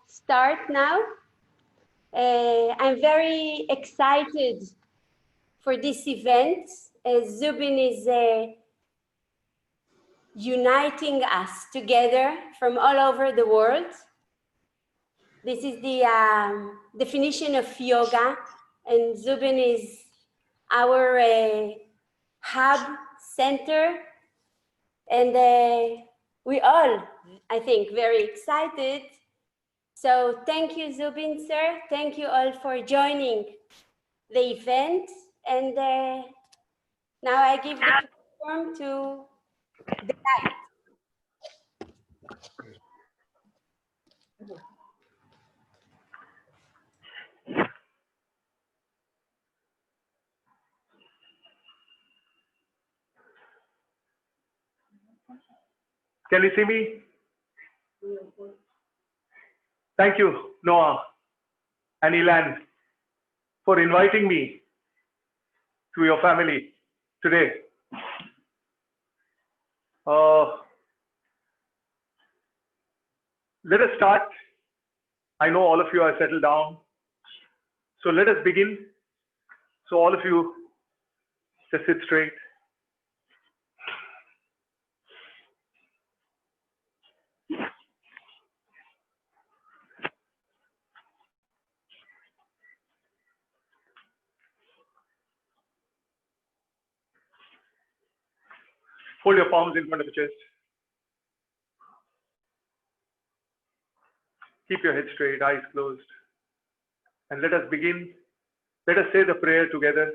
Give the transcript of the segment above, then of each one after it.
start now. I'm very excited for this event, as Zubin is uniting us together from all over the world. This is the definition of yoga, and Zubin is our hub center, and we all, I think, very excited. So thank you, Zubin, sir. Thank you all for joining the event. And now I give the platform to the guide. Can you see me? Thank you, Noah and Ilan, for inviting me to your family today. Let us start. I know all of you are settled down. So let us begin. So all of you just sit straight. Hold your palms in front of the chest. Keep your head straight, eyes closed. And let us begin. Let us say the prayer together.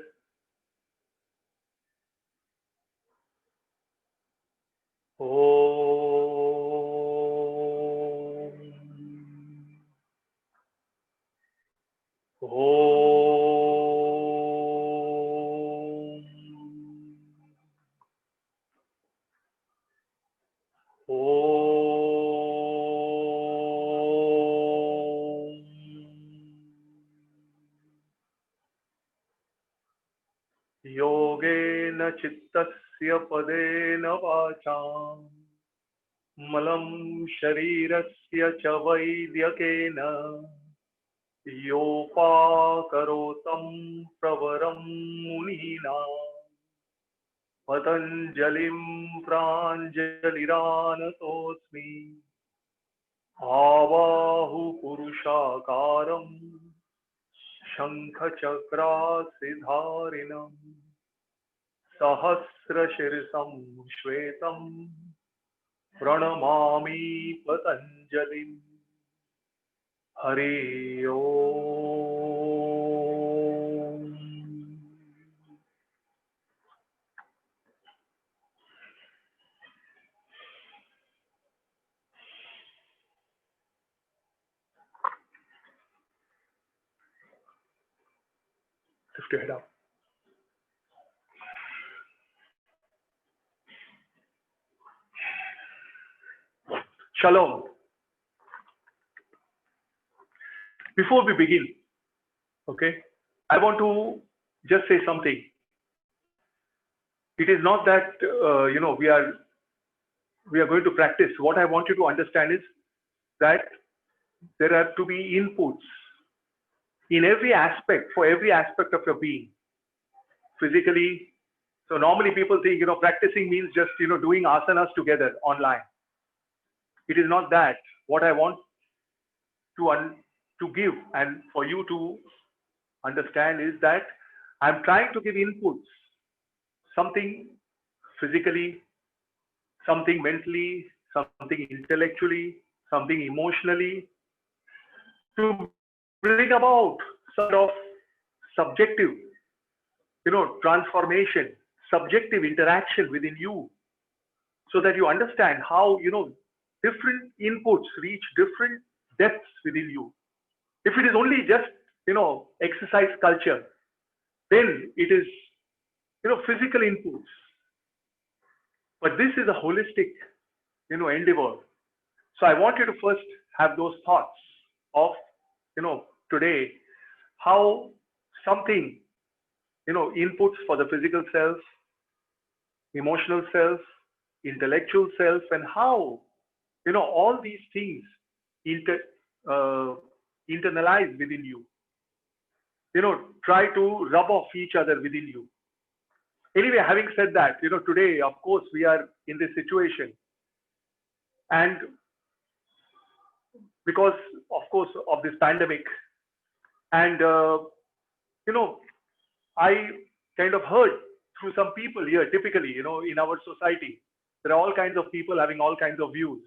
योगेन चित्तस्य पदेन वाचां मलं शरीरस्य च वैद्यकेन योपाकरोतं प्रवरं मुनीनां पतञ्जलिं प्राञ्जलिरानतोऽस्मि आबाहुपुरुषाकारं शङ्खचक्रासिधारिणम् सहस्रशीर्षं श्वेतं प्रणमामि पतञ्जलिं हरि ओम्। Lift your head up. Shalom. Before we begin, okay, I want to just say something. It is not that we are going to practice. What I want you to understand is that there are to be inputs in every aspect, for every aspect of your being, physically. So normally people think practicing means just doing asanas together online. It is not that. What I want to give and for you to understand is that I'm trying to give inputs, something physically, something mentally, something intellectually, something emotionally, to bring about sort of subjective, transformation, subjective interaction within you, so that you understand how, different inputs reach different depths within you. If it is only just, exercise culture, then it is, physical inputs. But this is a holistic, endeavor. So I want you to first have those thoughts of, today, how something, inputs for the physical self, emotional self, intellectual self, and how, all these things internalize within you. Try to rub off each other within you. Anyway, having said that, today, of course, we are in this situation. And because, of course, of this pandemic, and, I kind of heard through some people here, typically, in our society, there are all kinds of people having all kinds of views.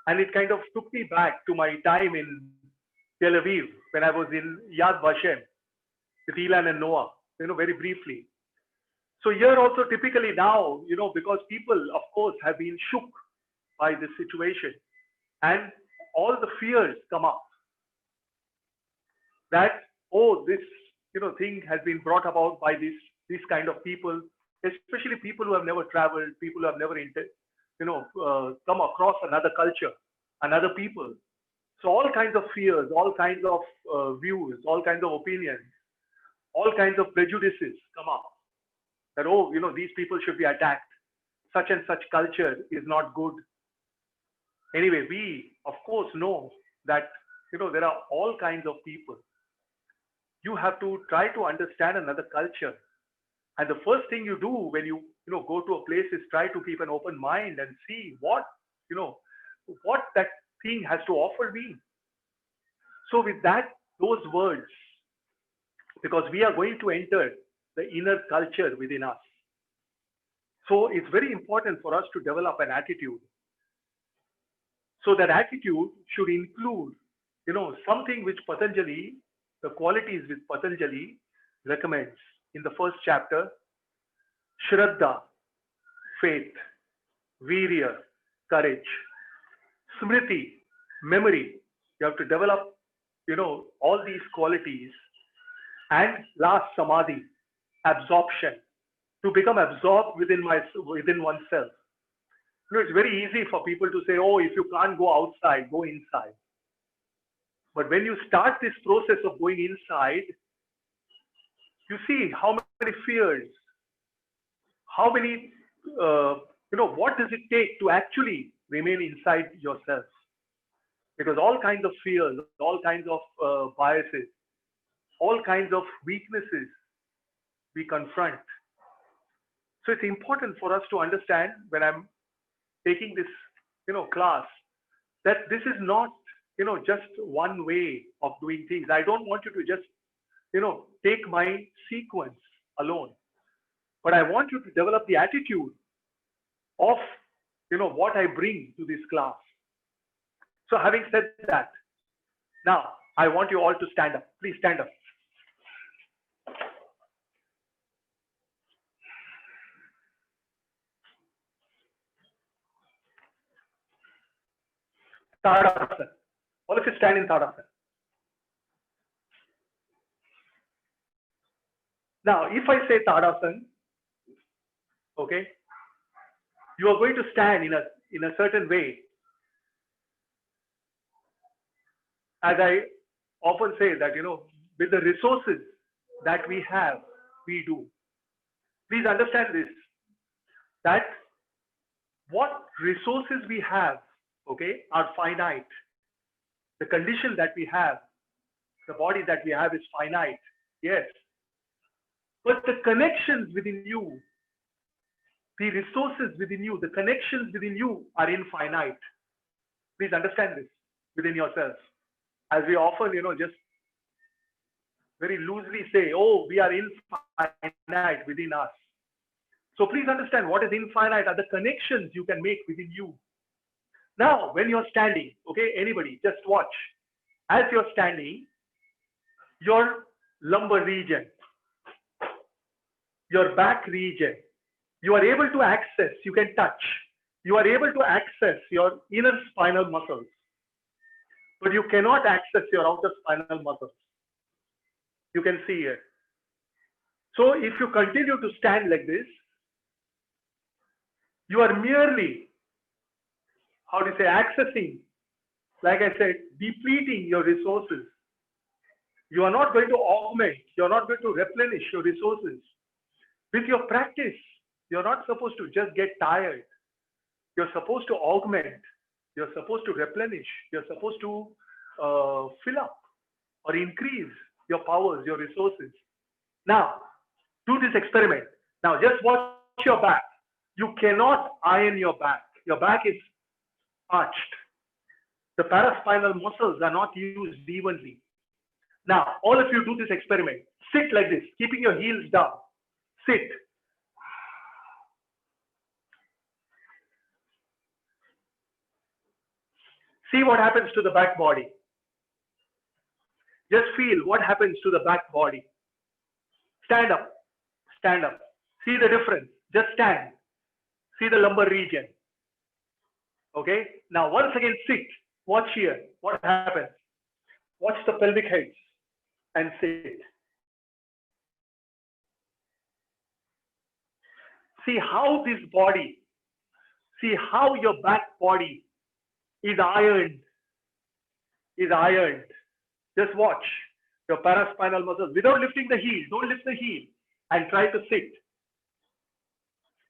And it kind of took me back to my time in TEL-AVIV when I was in Yad Vashem with Ilan and Noah, very briefly. So here also typically now, because people, of course, have been shook by this situation and all the fears come up that, oh, this, thing has been brought about by these kind of people, especially people who have never traveled, people who have never, come across another culture, another people. So all kinds of fears, all kinds of views, all kinds of opinions, all kinds of prejudices come up. That, oh, these people should be attacked. Such and such culture is not good. Anyway, we, of course, know that, there are all kinds of people. You have to try to understand another culture. And the first thing you do when you, go to a place is try to keep an open mind and see what that thing has to offer me. So with those words, because we are going to enter the inner culture within us. So it's very important for us to develop an attitude. So that attitude should include, something which Patanjali, the qualities which Patanjali recommends in the first chapter: Shraddha, faith; Virya, courage; Smriti, memory. You have to develop, all these qualities. And last, Samadhi, absorption, to become absorbed within oneself. It's very easy for people to say, oh, if you can't go outside, go inside. But when you start this process of going inside, you see how many fears, how many, what does it take to actually remain inside yourself? Because all kinds of fears, all kinds of biases, all kinds of weaknesses we confront. So it's important for us to understand when I'm taking this, class, that this is not, just one way of doing things. I don't want you to just, take my sequence alone, but I want you to develop the attitude of, what I bring to this class. So having said that, now I want you all to stand up. Please stand up. Tadasana. All of you stand in Tadasana. Now, if I say Tadasana, okay, you are going to stand in a certain way. As I often say that, with the resources that we have, we do. Please understand this, that what resources we have, okay, are finite. The condition that we have, the body that we have is finite, yes. But the connections within you, the resources within you, the connections within you are infinite. Please understand this within yourself. As we often, just very loosely say, oh, we are infinite within us. So please understand what is infinite are the connections you can make within you. Now, when you're standing, okay, anybody, just watch. As you're standing, your lumbar region, your back region, you are able to access, you can touch. You are able to access your inner spinal muscles, but you cannot access your outer spinal muscles. You can see it. So if you continue to stand like this, you are merely, how do you say, accessing, like I said, depleting your resources. You are not going to augment, you are not going to replenish your resources. With your practice, you're not supposed to just get tired. You're supposed to augment, you're supposed to replenish, you're supposed to or increase your powers, your resources. Now, do this experiment. Now, just watch your back. You cannot iron your back. Your back is arched. The paraspinal muscles are not used evenly. Now, all of you do this experiment. Sit like this, keeping your heels down. Sit. See what happens to the back body. Just feel what happens to the back body. Stand up. Stand up. See the difference. Just stand. See the lumbar region. Okay. Now, once again, sit. Watch here. What happens? Watch the pelvic heads and sit. See how this body, see how your back body is ironed. Is ironed. Just watch your paraspinal muscles without lifting the heel. Don't lift the heel and try to sit.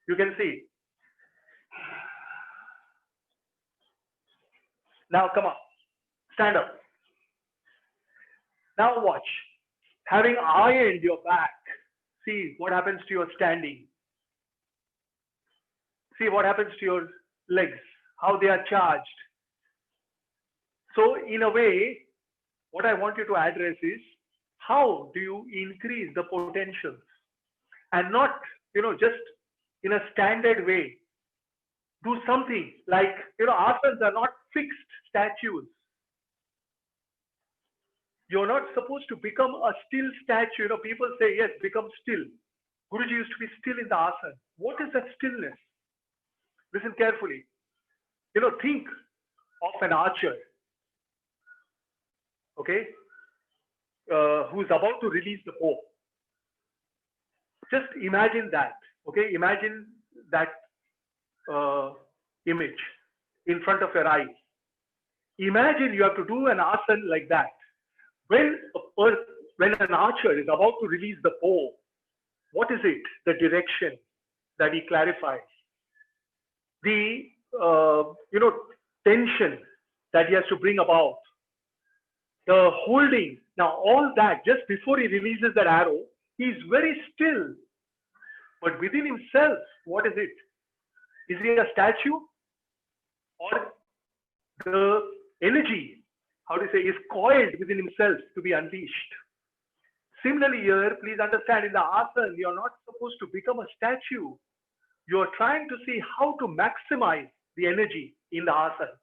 You can see. Now come on. Stand up. Now watch. Having ironed your back, see what happens to your standing. See what happens to your legs, how they are charged. So in a way, what I want you to address is how do you increase the potentials and not, just in a standard way. Do something like, asanas are not fixed statues. You're not supposed to become a still statue. People say, yes, become still. Guruji used to be still in the asana. What is that stillness? Listen carefully. Think of an archer, okay, who's about to release the bow. Just imagine that, okay? Imagine that image in front of your eyes. Imagine you have to do an asana like that. When an archer is about to release the bow, what is it? The direction that he clarifies. The tension that he has to bring about. The holding. Now all that, just before he releases that arrow, he is very still. But within himself, what is it? Is he a statue? Or the energy, how do you say, is coiled within himself to be unleashed? Similarly here, please understand, in the asana, you are not supposed to become a statue. You are trying to see how to maximize the energy in the asana.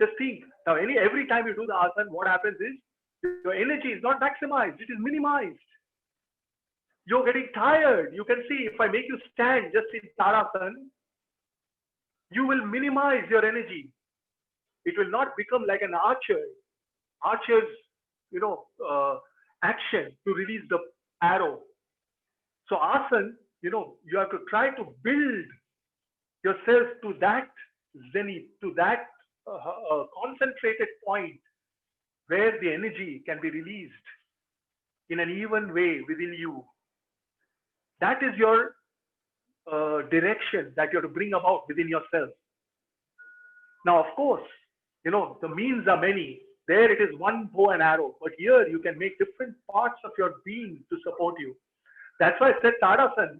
Just think, now every time you do the asana, what happens is, your energy is not maximized, it is minimized. You're getting tired. You can see, if I make you stand just in Tadasana, you will minimize your energy. It will not become like an archer's, action to release the arrow. So asana, you have to try to build yourself to that zenith, to that concentrated point where the energy can be released in an even way within you. That is your direction that you have to bring about within yourself. Now, of course, the means are many. There it is one bow and arrow, but here you can make different parts of your being to support you. That's why I said Tadasana.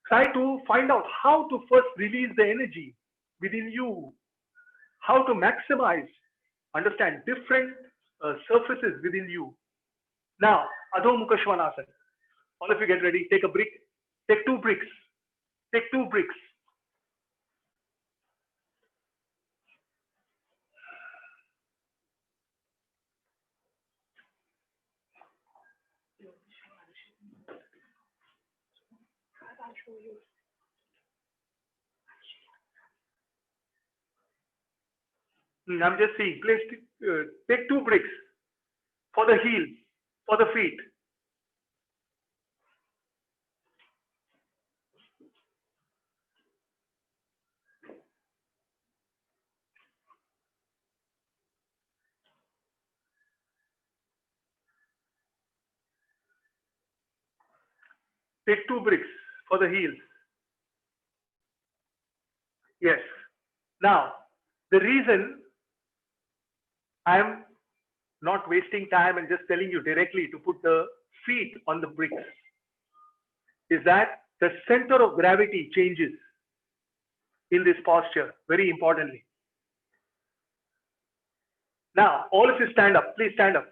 Try to find out how to first release the energy within you, how to maximize, understand different surfaces within you. Now, Adho Mukha Svanasana. All of you get ready. Take a brick. Take 2 bricks. Take 2 bricks. I'm just seeing. Please take 2 bricks for the heels, for the feet. Take 2 bricks for the heels. Yes. Now, the reason I'm not wasting time and just telling you directly to put the feet on the bricks, is that the center of gravity changes in this posture, very importantly. Now, all of you stand up. Please stand up.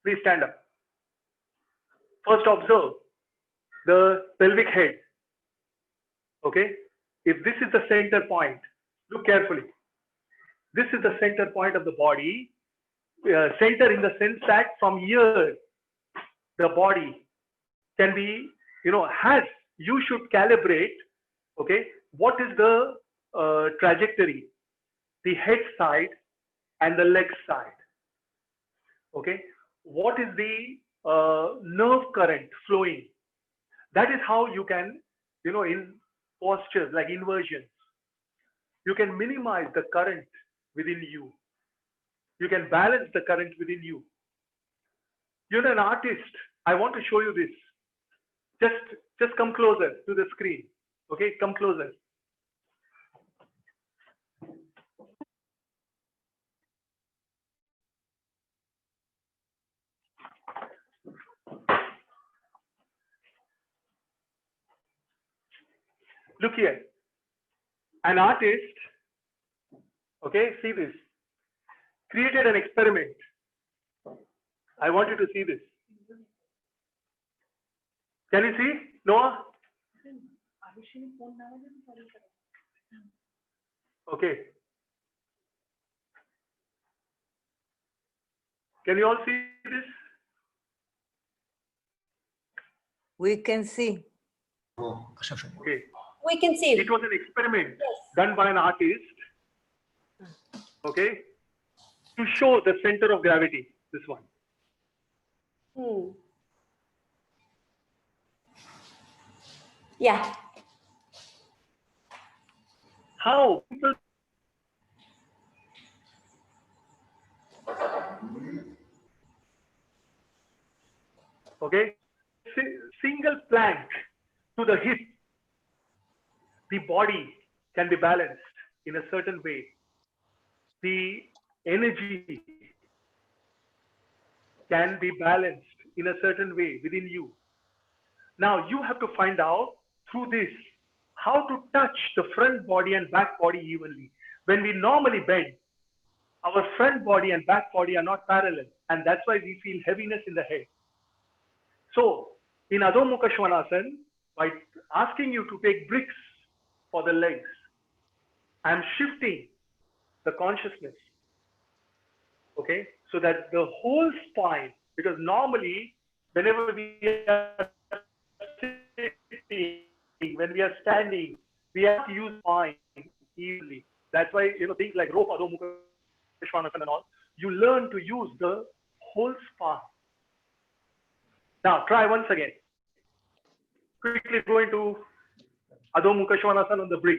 Please stand up. First, observe the pelvic head. Okay? If this is the center point, look carefully. This is the center point of the body. Center in the sense that from here, the body can be, you should calibrate, okay, what is the trajectory, the head side and the leg side, okay? What is the nerve current flowing? That is how you can, in postures like inversions, you can minimize the current within you. You can balance the current within you. You're an artist. I want to show you this. Just come closer to the screen. Okay, come closer. Look here. An artist, okay, see this, created an experiment. I want you to see this. Can you see, Noah? Okay. Can you all see this? We can see. Okay. We can see. It was an experiment done by an artist, okay, to show the center of gravity, this one. Yeah. How people okay, single plank to the hip, the body can be balanced in a certain way. The energy can be balanced in a certain way within you. Now you have to find out through this how to touch the front body and back body evenly. When we normally bend, our front body and back body are not parallel, and that's why we feel heaviness in the head. So in Adho Mukha Svanasana, by asking you to take bricks for the legs, I'm shifting the consciousness, okay, so that the whole spine, because normally whenever we are sitting, when we are standing, we have to use spine evenly. That's why, things like rope, Adho Mukha Svanasana and all, you learn to use the whole spine. Now try once again. Quickly go into Adho Mukha Svanasana on the brick.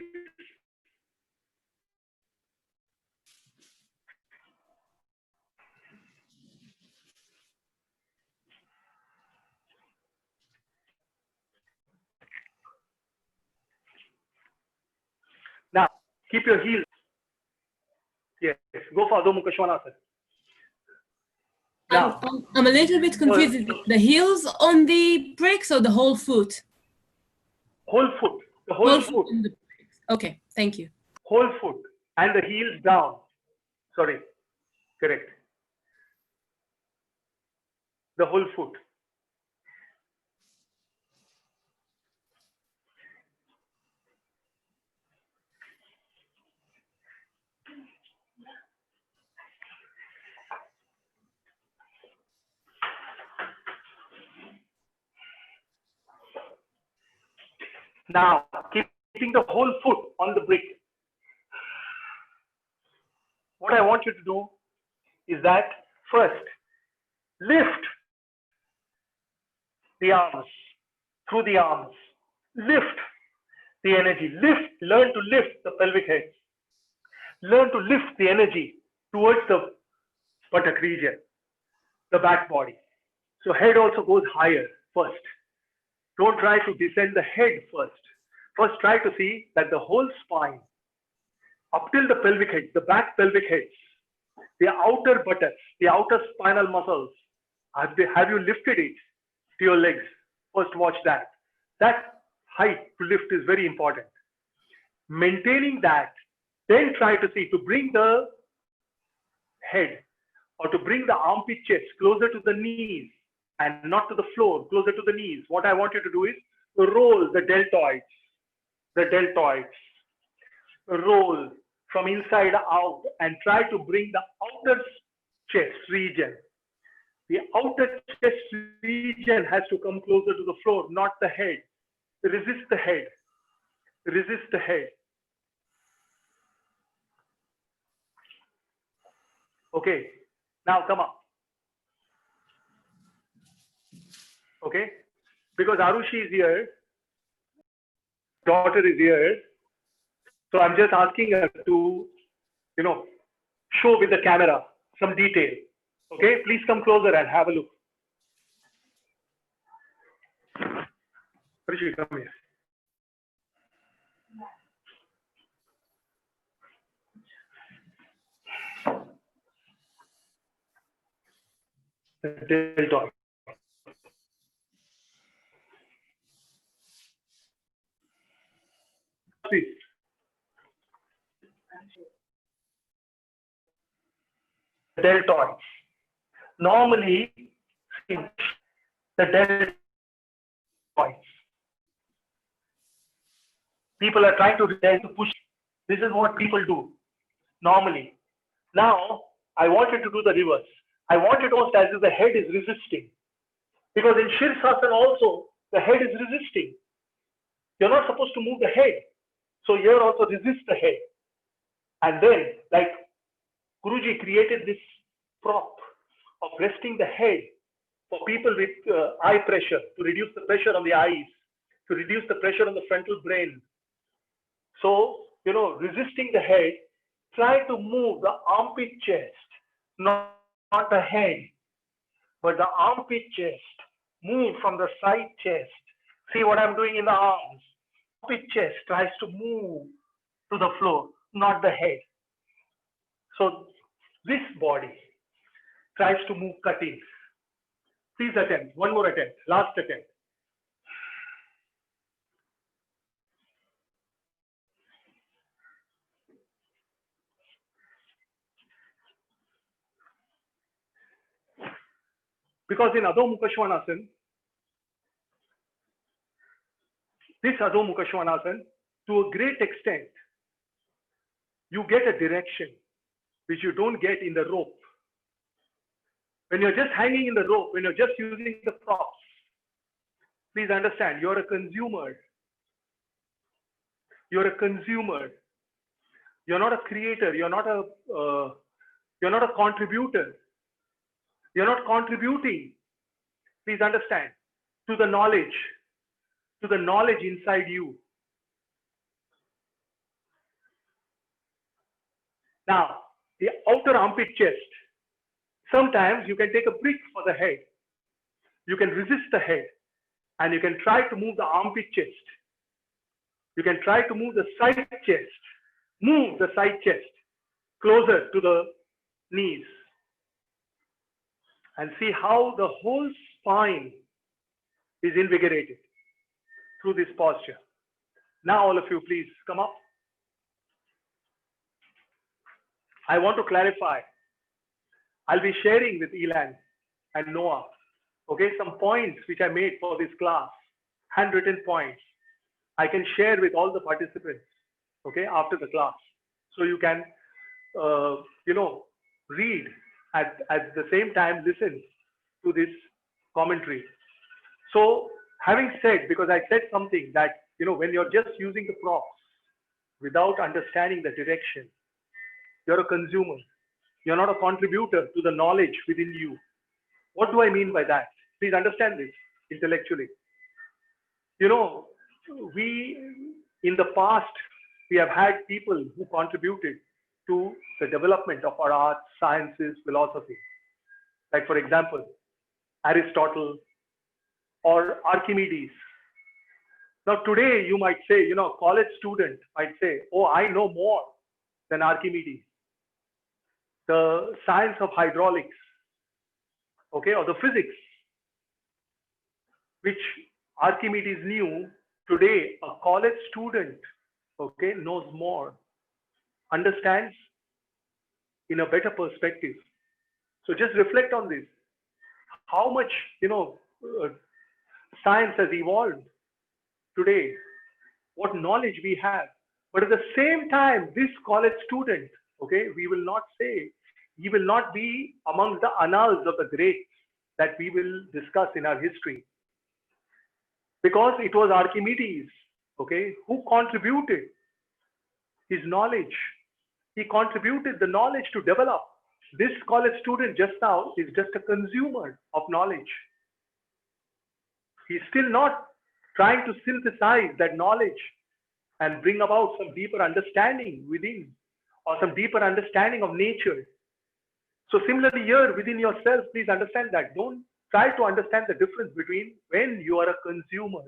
Now keep your heels. Yes, go for Adho Mukha Svanasana. Now, I'm a little bit confused. The heels on the bricks or the whole foot? Whole foot. The whole foot. On the bricks. Okay, thank you. Whole foot and the heels down. Sorry, correct. The whole foot. Now, keeping the whole foot on the brick. What I want you to do is that first, lift the arms, through the arms. Lift the energy. Lift, learn to lift the pelvic head. Learn to lift the energy towards the buttock region, the back body. So head also goes higher first. Don't try to descend the head first. First, try to see that the whole spine, up till the pelvic head, the back pelvic heads, the outer buttocks, the outer spinal muscles. Have you lifted it to your legs? First watch that. That height to lift is very important. Maintaining that, then try to see to bring the head or to bring the armpit chest closer to the knees and not to the floor, closer to the knees. What I want you to do is roll the deltoids, roll from inside out and try to bring the outer chest region. The outer chest region has to come closer to the floor, not the head. Resist the head. Resist the head. Okay, now come up. Okay, because Arushi is here, daughter is here, so I'm just asking her to, show with the camera some detail. Okay, please come closer and have a look. Arushi, come here. The deltoid. Please. Deltoids. Normally, the deltoids. People are trying to push. This is what people do normally. Now, I want you to do the reverse. I want it almost as if the head is resisting. Because in Shirsasana also, the head is resisting. You're not supposed to move the head. So here also resist the head. And then, like Guruji created this prop of resting the head for people with eye pressure, to reduce the pressure on the eyes, to reduce the pressure on the frontal brain. So, resisting the head, try to move the armpit chest, not the head, but the armpit chest. Move from the side chest. See what I'm doing in the arms. Armpit chest tries to move to the floor, not the head. So this body tries to move cutting. Please attempt. One more attempt. Last attempt. Because in Adho Mukha Svanasana, this Adho Mukha Svanasana, to a great extent, you get a direction which you don't get in the rope. When you're just hanging in the rope, when you're just using the props, please understand, you're a consumer. You're a consumer. You're not a creator. You're not a contributor. You're not contributing. Please understand, to the knowledge inside you. Now, the outer armpit chest. Sometimes you can take a brick for the head. You can resist the head and you can try to move the armpit chest. You can try to move the side chest. Move the side chest closer to the knees. And see how the whole spine is invigorated through this posture. Now all of you, please come up. I want to clarify. I'll be sharing with Elan and Noah, okay, some points which I made for this class, handwritten points. I can share with all the participants, okay, after the class. So you can, read at the same time, listen to this commentary. So having said, because I said something that, when you're just using the props without understanding the direction, you're a consumer. You're not a contributor to the knowledge within you. What do I mean by that? Please understand this intellectually. We, in the past, we have had people who contributed to the development of our arts, sciences, philosophy. Like, for example, Aristotle or Archimedes. Now, today you might say, a college student might say, oh, I know more than Archimedes. the science of hydraulics, okay, or the physics, which Archimedes knew, today a college student, okay, knows more, understands in a better perspective. So just reflect on this. How much, science has evolved today, what knowledge we have. But at the same time, this college student, okay, we will not say, he will not be among the annals of the greats that we will discuss in our history. Because it was Archimedes, okay, who contributed his knowledge. He contributed the knowledge to develop. This college student just now is just a consumer of knowledge. He's still not trying to synthesize that knowledge and bring about some deeper understanding within, or some deeper understanding of nature. So similarly here within yourself, please understand that. Don't try to understand the difference between when you are a consumer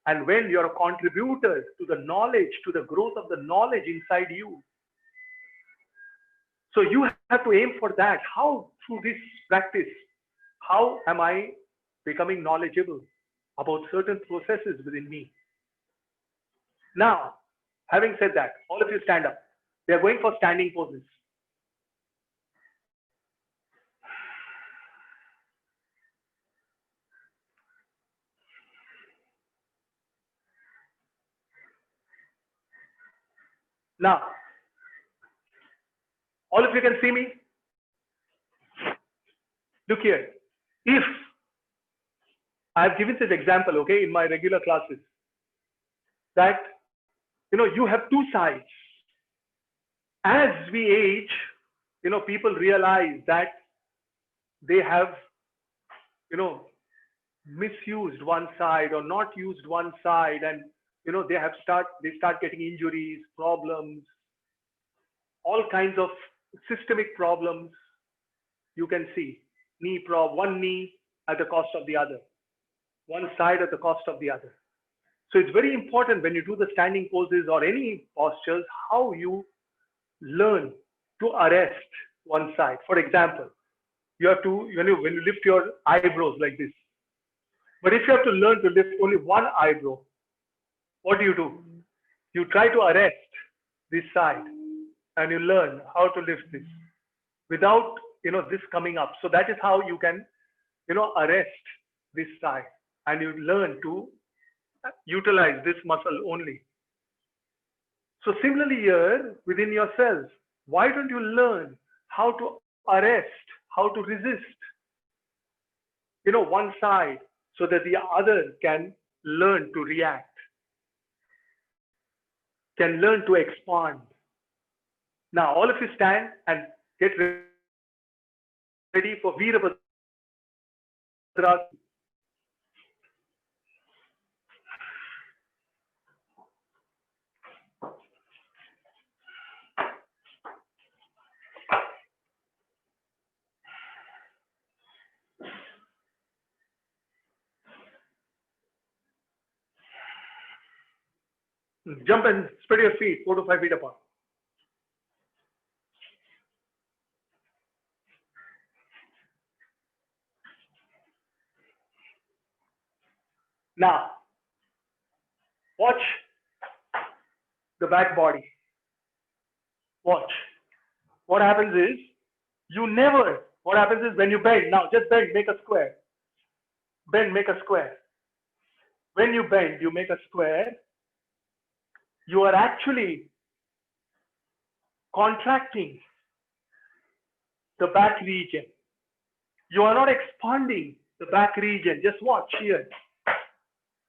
and when you're a contributor to the knowledge, to the growth of the knowledge inside you. So you have to aim for that. How, through this practice, how am I becoming knowledgeable about certain processes within me? Now, having said that, all of you stand up. We are going for standing poses. Now, all of you can see me? Look here. If I've given this example, okay, in my regular classes, that, you have two sides. As we age, people realize that they have, misused one side or not used one side, and, they start getting injuries, problems, all kinds of systemic problems. You can see one knee at the cost of the other, one side at the cost of the other. So it's very important when you do the standing poses or any postures, how you learn to arrest one side. For example, you have to, when you lift your eyebrows like this. But if you have to learn to lift only one eyebrow, what do? You try to arrest this side and you learn how to lift this without, this coming up. So that is how you can, arrest this side, and you learn to utilize this muscle only. So similarly here within yourself, why don't you learn how to arrest, how to resist, one side, so that the other can learn to react, can learn to expand. Now all of you stand and get ready for Virabhadrasana. Jump and spread your feet 4 to 5 feet apart. Now, watch the back body. Watch. What happens is, what happens is when you bend, now just bend, make a square. Bend, make a square. When you bend, you make a square. You are actually contracting the back region. You are not expanding the back region. Just watch here.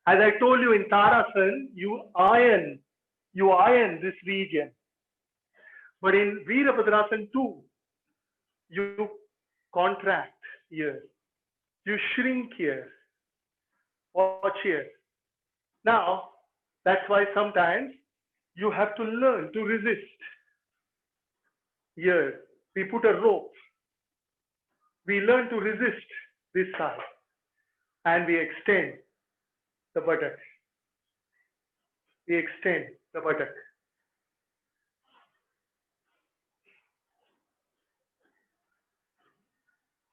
As I told you in Tarasan, you iron this region. But in Virabhadrasana too, you contract here. You shrink here. Watch here. Now, that's why sometimes you have to learn to resist. Here, we put a rope. We learn to resist this side. And we extend the buttock. We extend the buttock.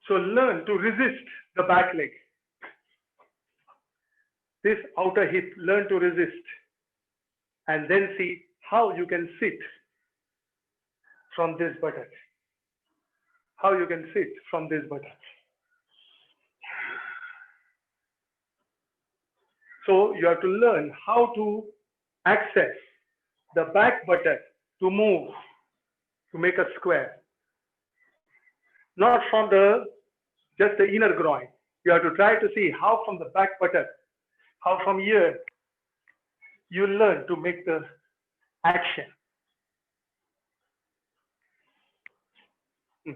So learn to resist the back leg. This outer hip, learn to resist. And then see how you can sit from this buttock. How you can sit from this buttock. So you have to learn how to access the back buttock to move, to make a square. Not from just the inner groin. You have to try to see how from the back buttock, how from here, you learn to make the action.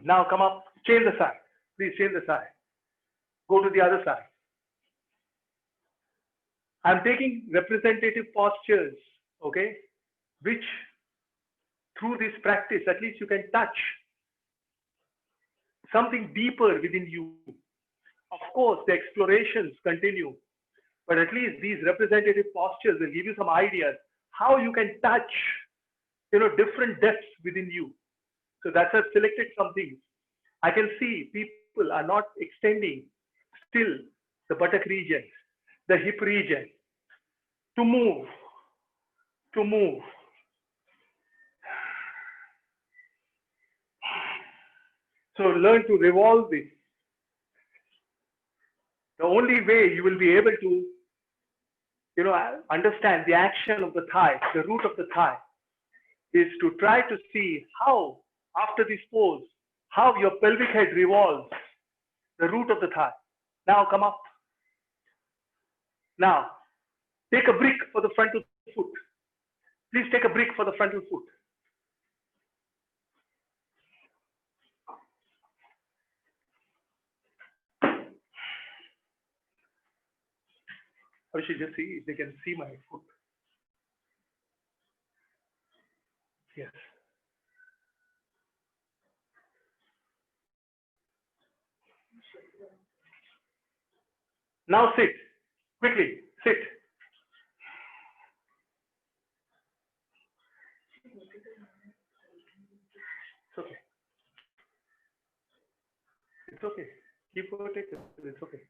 Now come up, change the side. Please change the side. Go to the other side. I'm taking representative postures, okay, which through this practice, at least you can touch something deeper within you. Of course, the explorations continue, but at least these representative postures will give you some ideas how you can touch, different depths within you. So that's why I've selected some things. I can see people are not extending still the buttock region, the hip region, to move. So learn to revolve this. The only way you will be able to, understand the action of the thigh, the root of the thigh, is to try to see how, after this pose, how your pelvic head revolves the root of the thigh. Now come up. Now, take a brick for the frontal foot. Please take a brick for the frontal foot. I should just see if they can see my foot. Yes. Now sit. Quickly, sit. It's okay. It's okay. Keep rotating. It's okay.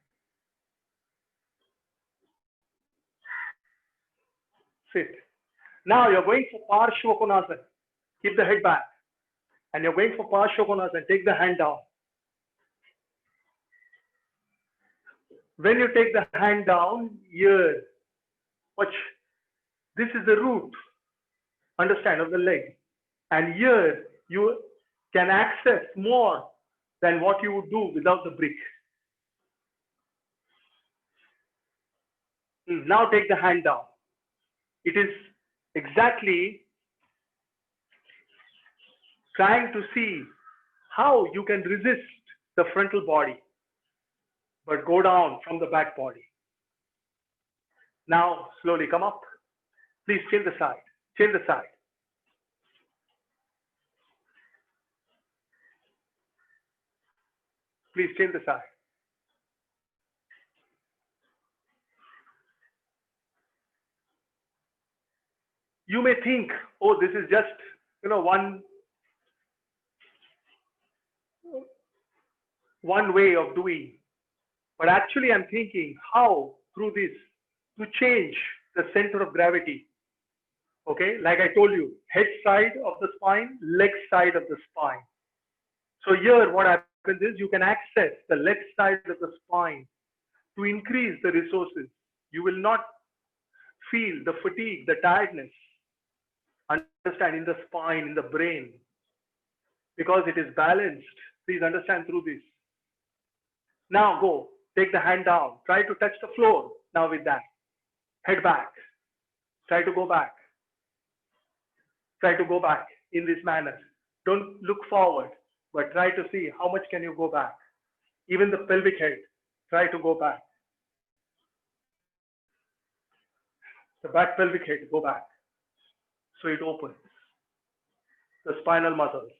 Sit. Now you're going for Parshvakonasana. Keep the head back. And you're going for Parshvakonasana. Take the hand down. When you take the hand down, here, watch. This is the root, understand, of the leg. And here you can access more than what you would do without the brick. Now take the hand down. It is exactly trying to see how you can resist the frontal body, but go down from the back body. Now slowly come up. Please change the side. Change the side. Please change the side. You may think, oh, this is just, one way of doing. But actually, I'm thinking how through this to change the center of gravity. Okay, like I told you, head side of the spine, leg side of the spine. So here what happens is you can access the leg side of the spine to increase the resources. You will not feel the fatigue, the tiredness, understand, in the spine, in the brain, because it is balanced. Please understand through this. Now go, take the hand down, try to touch the floor now with that. Head back, try to go back. Try to go back in this manner. Don't look forward, but try to see how much can you go back. Even the pelvic head, try to go back. The back pelvic head, go back. So it opens the spinal muscles.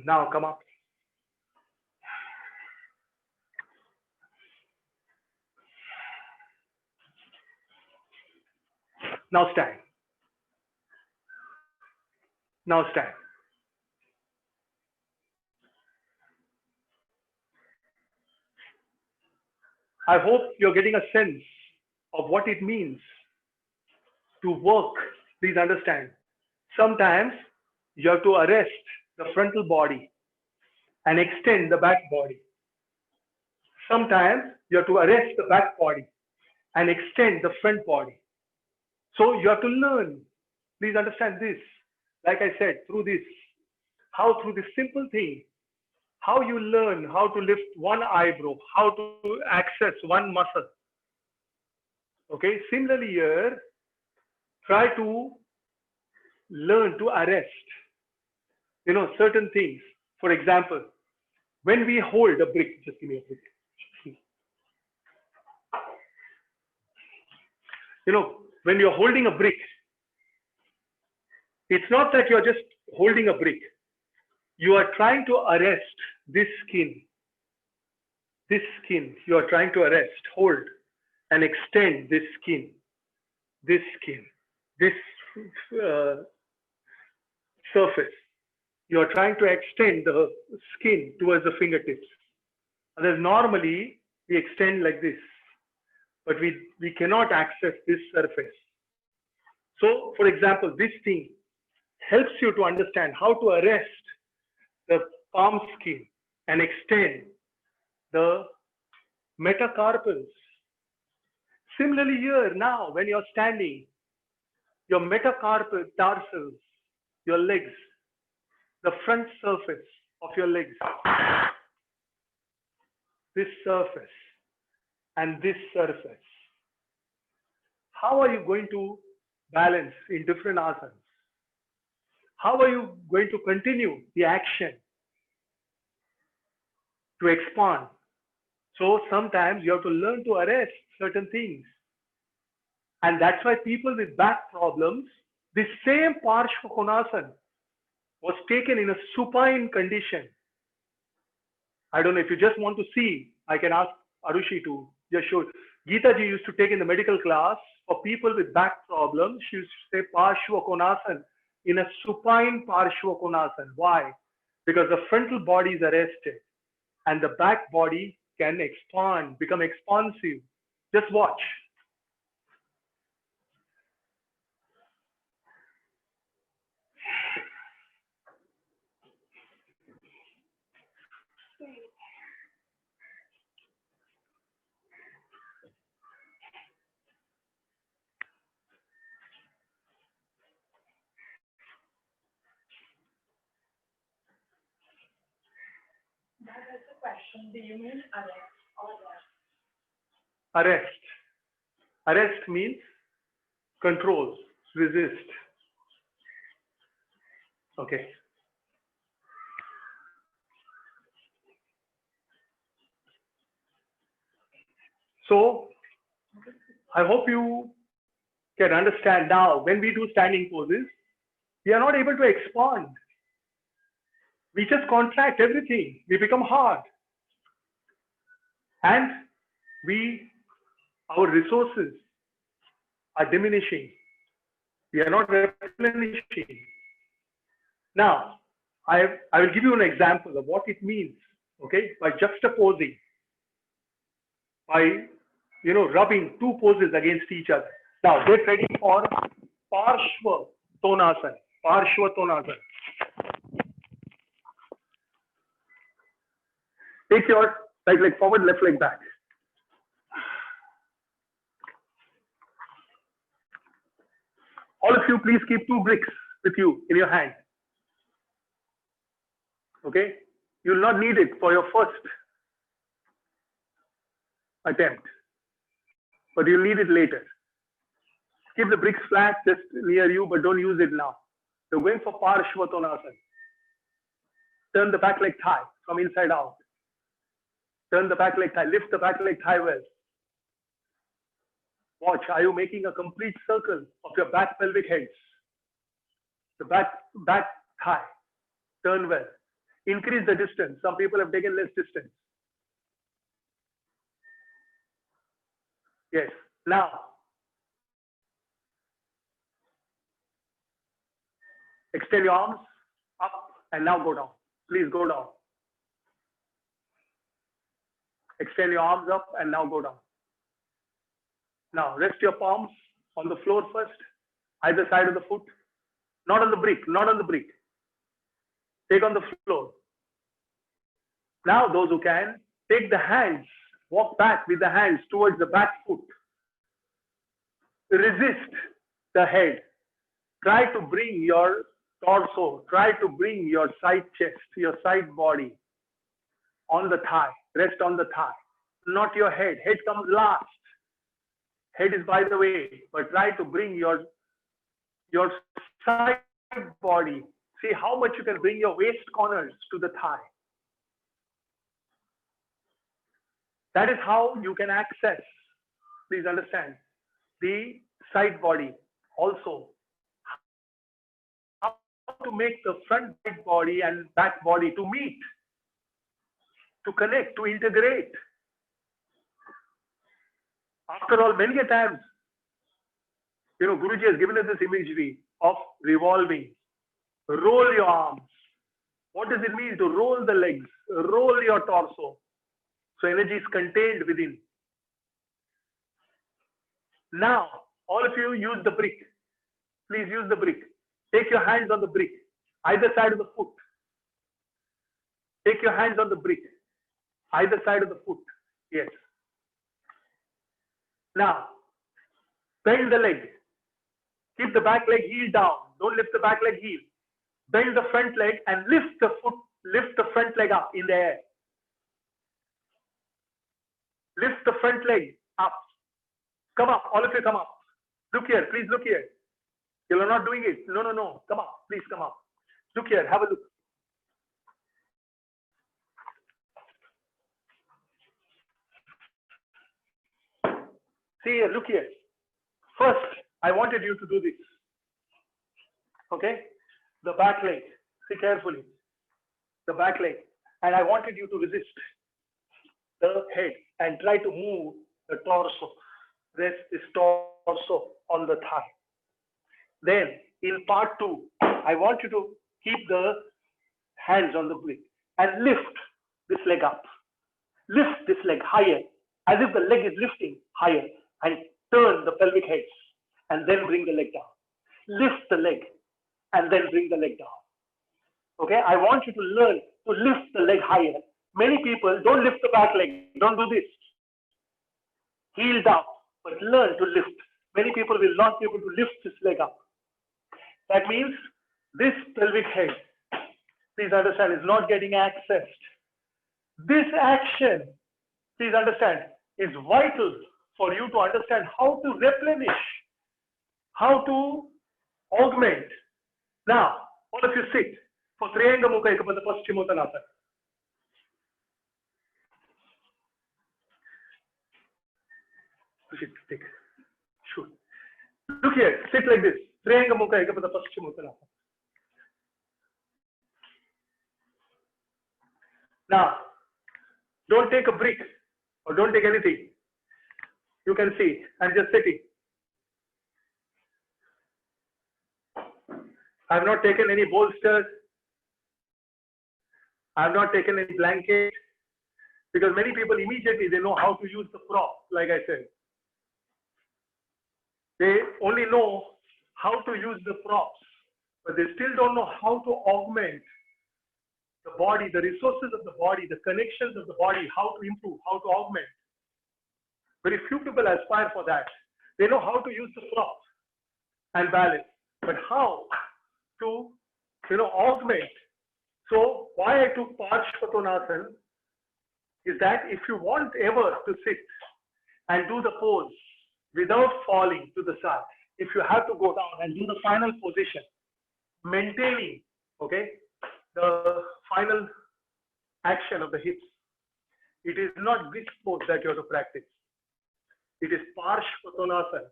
Now come up. Now stand. Now stand. I hope you're getting a sense of what it means to work. Please understand. Sometimes you have to arrest the frontal body and extend the back body. Sometimes you have to arrest the back body and extend the front body. So you have to learn. Please understand this. Like I said, through this, how through this simple thing, how you learn how to lift one eyebrow, how to access one muscle. Okay, similarly here, try to learn to arrest, certain things. For example, when we hold a brick, just give me a brick. When you're holding a brick, it's not that you're just holding a brick. You are trying to arrest this skin. This skin, you are trying to arrest, hold, and extend this skin, this surface. You are trying to extend the skin towards the fingertips. Others normally we extend like this, but we cannot access this surface. So, for example, this thing helps you to understand how to arrest the palm skin and extend the metacarpals. Similarly here, now when you're standing, your metacarpal tarsals, your legs, the front surface of your legs, this surface and this surface. How are you going to balance in different asanas? How are you going to continue the action to expand? So sometimes you have to learn to arrest certain things. And that's why people with back problems, the same Parshva Konasana was taken in a supine condition. I don't know if you just want to see, I can ask Arushi to just show. Geeta ji used to take in the medical class for people with back problems. She used to say Parshva Konasana in a supine Parshva Konasana. Why? Because the frontal body is arrested and the back body can expand, become expansive. Just watch. That's the question. Do you mean arrest or rest? Arrest. Arrest means control, resist. Okay. So I hope you can understand now when we do standing poses, we are not able to expand. We just contract everything. We become hard. And our resources are diminishing. We are not replenishing. Now, I will give you an example of what it means, okay, by juxtaposing, by rubbing two poses against each other. Now, get ready for Parshva Tonasana. Parshva Tonasana. Take your right leg forward, left leg back. All of you, please keep 2 bricks with you in your hand. Okay? You will not need it for your first attempt, but you'll need it later. Keep the bricks flat just near you, but don't use it now. You're going for Parshva Tonasana. Turn the back leg thigh from inside out. Turn the back leg thigh, lift the back leg thigh well. Watch, are you making a complete circle of your back pelvic heads? The back thigh, turn well. Increase the distance. Some people have taken less distance. Yes, now. Extend your arms up and now go down. Please go down. Extend your arms up and now go down. Now rest your palms on the floor first, either side of the foot. Not on the brick, not on the brick. Take on the floor. Now those who can, take the hands, walk back with the hands towards the back foot. Resist the head. Try to bring your torso, try to bring your side chest, your side body on the thigh. Rest on the thigh, not your head. Head comes last. Head is by the way, but try to bring your side body. See how much you can bring your waist corners to the thigh. That is how you can access, please understand, the side body. Also, how to make the front body and back body to meet, to connect, to integrate. After all, many a times, Guruji has given us this imagery of revolving. Roll your arms. What does it mean to roll the legs? Roll your torso. So energy is contained within. Now, all of you use the brick. Please use the brick. Take your hands on the brick, either side of the foot. Take your hands on the brick, either side of the foot. Yes. Now, bend the leg. Keep the back leg heel down. Don't lift the back leg heel. Bend the front leg and lift the foot, lift the front leg up in the air. Lift the front leg up. Come up, all of you come up. Look here, please look here. You are not doing it. No, no, no. Come up, please come up. Look here, have a look. See here, look here. First, I wanted you to do this. Okay? The back leg. See carefully. The back leg. And I wanted you to resist the head and try to move the torso. Rest this torso on the thigh. Then, in part 2, I want you to keep the hands on the brick and lift this leg up. Lift this leg higher, as if the leg is lifting higher, and turn the pelvic heads and then bring the leg down. Lift the leg and then bring the leg down. Okay, I want you to learn to lift the leg higher. Many people don't lift the back leg. Don't do this. Heel down, but learn to lift. Many people will not be able to lift this leg up. That means this pelvic head, please understand, is not getting accessed. This action, please understand, is vital for you to understand how to replenish, how to augment. Now, all of you sit for Iyengar Mukha Ekapada Paschimottanasana. Shoot. Look here, sit like this. Iyengar Mukha Ekapada Paschimottanasana. Now, don't take a brick or don't take anything. You can see, I'm just sitting. I have not taken any bolsters. I have not taken any blanket, because many people immediately they know how to use the prop, like I said. They only know how to use the props, but they still don't know how to augment the body, the resources of the body, the connections of the body, how to improve, how to augment. Very few people aspire for that. They know how to use the props and balance, but how to, augment. So why I took Parshvattanasana is that if you want ever to sit and do the pose without falling to the side, if you have to go down and do the final position, maintaining, okay, the final action of the hips, it is not this pose that you have to practice. It is Parshvattanasana,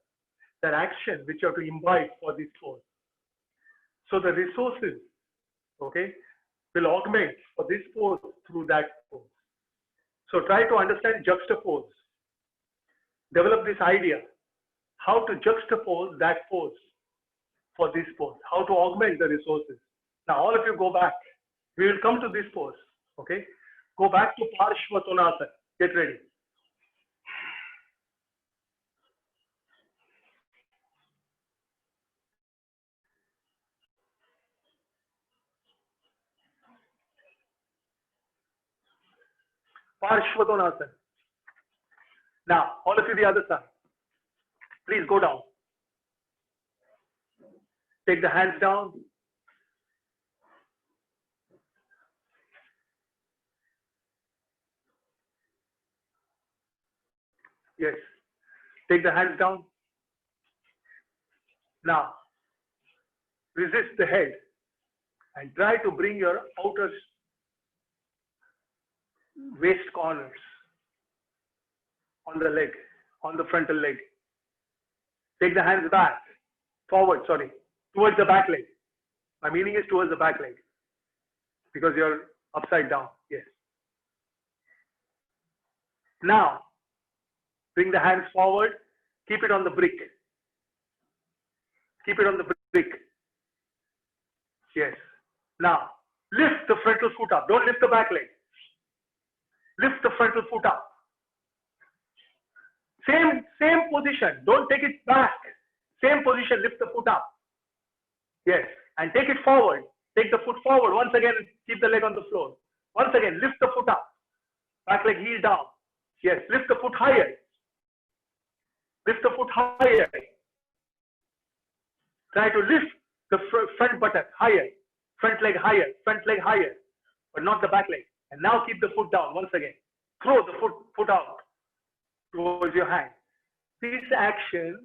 that action which you have to imbibe for this pose. So the resources, okay, will augment for this pose through that pose. So try to understand juxtapose. Develop this idea, how to juxtapose that pose for this pose, how to augment the resources. Now all of you go back. We will come to this pose, okay? Go back to Parshvattanasana. Get ready. Parshvadonasana. Now, all of you the other side. Please go down. Take the hands down. Yes. Take the hands down. Now, resist the head and try to bring your outer waist corners on the leg, on the frontal leg. Take the hands back, forward, sorry, towards the back leg. My meaning is towards the back leg because you're upside down. Yes. Now, bring the hands forward, keep it on the brick. Keep it on the brick. Yes. Now, lift the frontal foot up. Don't lift the back leg. Lift the frontal foot up. Same position. Don't take it back. Same position. Lift the foot up. Yes. And take it forward. Take the foot forward. Once again, keep the leg on the floor. Once again, lift the foot up. Back leg heel down. Yes. Lift the foot higher. Lift the foot higher. Try to lift the front buttock higher. Front leg higher. Front leg higher. But not the back leg. And now keep the foot down once again. Throw the foot out towards your hand. This action,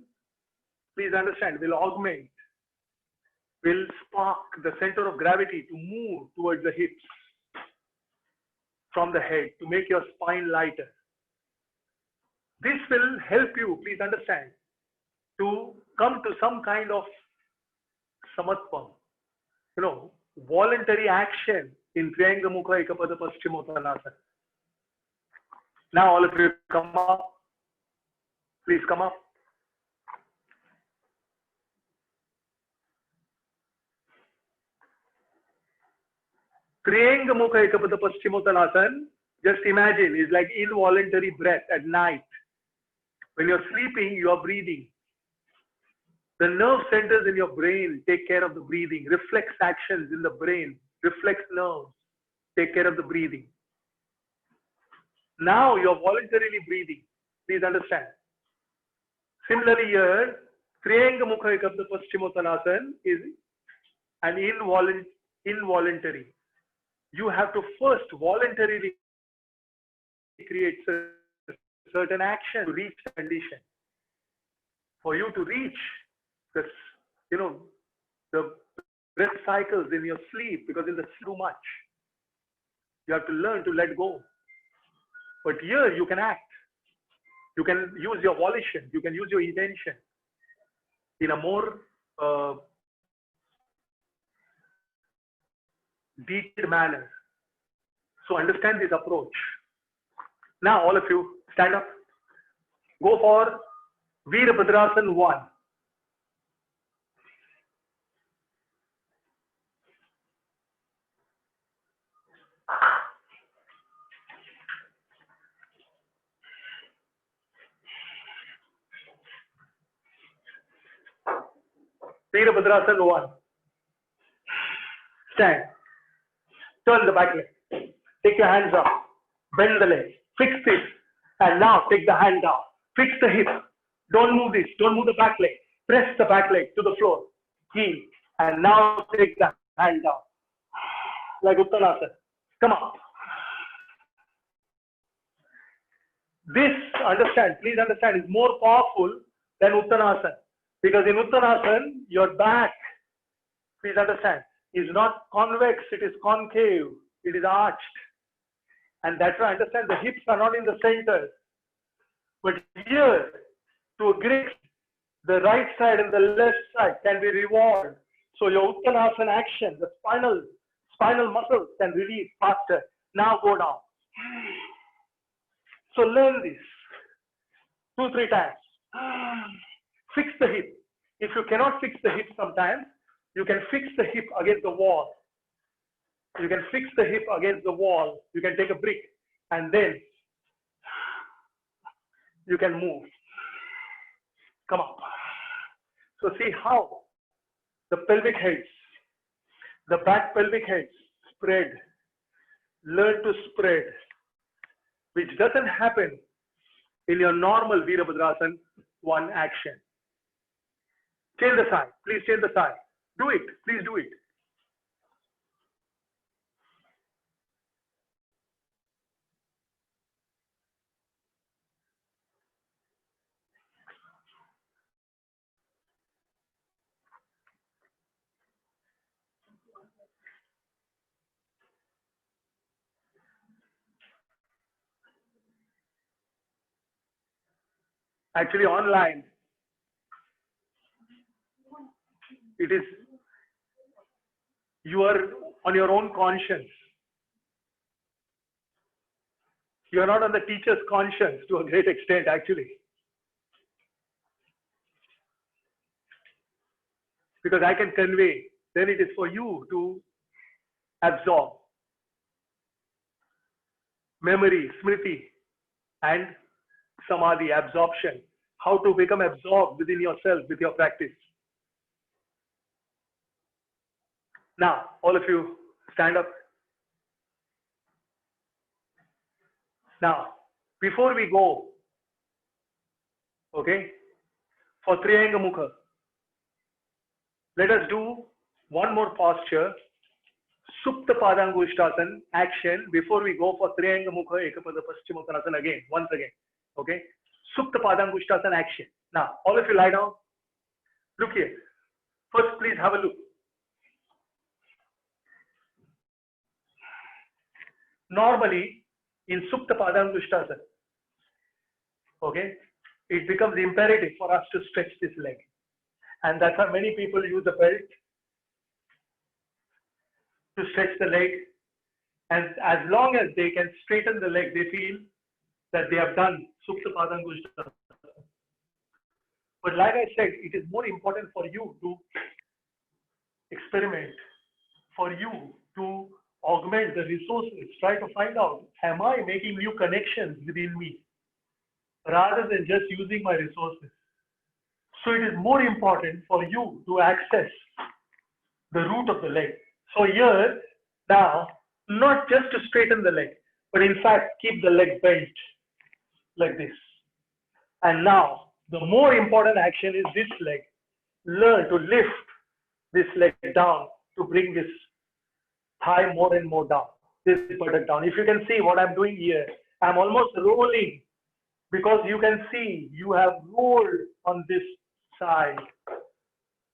please understand, will augment, will spark the center of gravity to move towards the hips from the head to make your spine lighter. This will help you, please understand, to come to some kind of samatvam, voluntary action in Triangle Mukha Ekapada Paschimottanasana. Now all of you come up. Please come up. Triangle Mukha Ekapada Paschimottanasana, just imagine, is like involuntary breath at night. When you're sleeping, you are breathing. The nerve centers in your brain take care of the breathing. Reflex actions in the brain, reflex nerves take care of the breathing. Now you're voluntarily breathing. Please understand. Similarly here, Triangle Mukha Ekapada Paschimottanasana is an involuntary. You have to first voluntarily create certain action to reach the condition. For you to reach this, the breath cycles in your sleep, because in the sleep too much, you have to learn to let go. But here you can act. You can use your volition. You can use your intention in a more detailed manner. So understand this approach. Now all of you stand up. Go for Virabhadrasana 1. Virabhadrasana 1. Stand. Turn the back leg. Take your hands up. Bend the leg. Fix this. And now take the hand down. Fix the hip. Don't move this. Don't move the back leg. Press the back leg to the floor. Heel. And now take the hand down. Like Uttanasana. Come up. This, please understand, is more powerful than Uttanasana. Because in Uttanasana, your back, please understand, is not convex, it is concave, it is arched. And that's why I understand the hips are not in the center. But here, to a great, the right side and the left side can be revolved. So your Uttanasana action, the spinal muscles can release faster. Now go down. So learn this 2-3 times. Fix the hip. If you cannot fix the hip sometimes, you can fix the hip against the wall. You can fix the hip against the wall. You can take a brick and then you can move. Come up. So see how the pelvic heads, the back pelvic heads spread. Learn to spread, which doesn't happen in your normal Virabhadrasana one action. Change the side. Please change the side. Do it. Please do it. Actually, online, it is you are on your own conscience. You are not on the teacher's conscience to a great extent, actually. Because I can convey, then it is for you to absorb. Memory, smriti, and samadhi, absorption. How to become absorbed within yourself with your practice. Now, all of you stand up. Now, before we go, okay, for Triyanga Mukha, let us do one more posture, Supta Padangushtasana action before we go for Triyanga Mukha Ekapada Paschimottanasana again, once again, okay. Supta Padangushtasana action. Now, all of you lie down. Look here. First, please have a look. Normally, in Supta Padangushtasana, okay, it becomes imperative for us to stretch this leg. And that's why many people use the belt to stretch the leg. And as long as they can straighten the leg, they feel that they have done Supta Padangushtasana. But like I said, it is more important for you to experiment, for you to augment the resources, try to find out, am I making new connections within me rather than just using my resources. So it is more important for you to access the root of the leg. So here, now, not just to straighten the leg, but in fact, keep the leg bent like this. And now, the more important action is this leg. Learn to lift this leg down to bring this thigh more and more down, this buttock down. If you can see what I'm doing here, I'm almost rolling because you can see you have rolled on this side.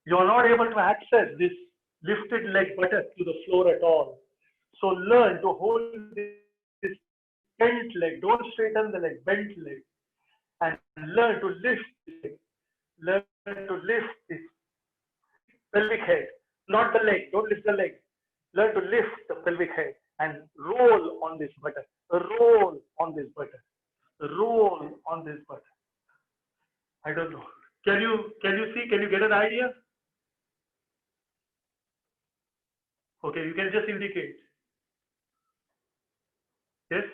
You're not able to access this lifted leg buttock to the floor at all. So learn to hold this bent leg. Don't straighten the leg, bent leg. And learn to lift this leg. Learn to lift this pelvic head, not the leg. Don't lift the leg. Learn to lift the pelvic head and roll on this buttock. Roll on this buttock. Roll on this buttock. I don't know. Can you see? Can you get an idea? Okay, you can just indicate. Yes?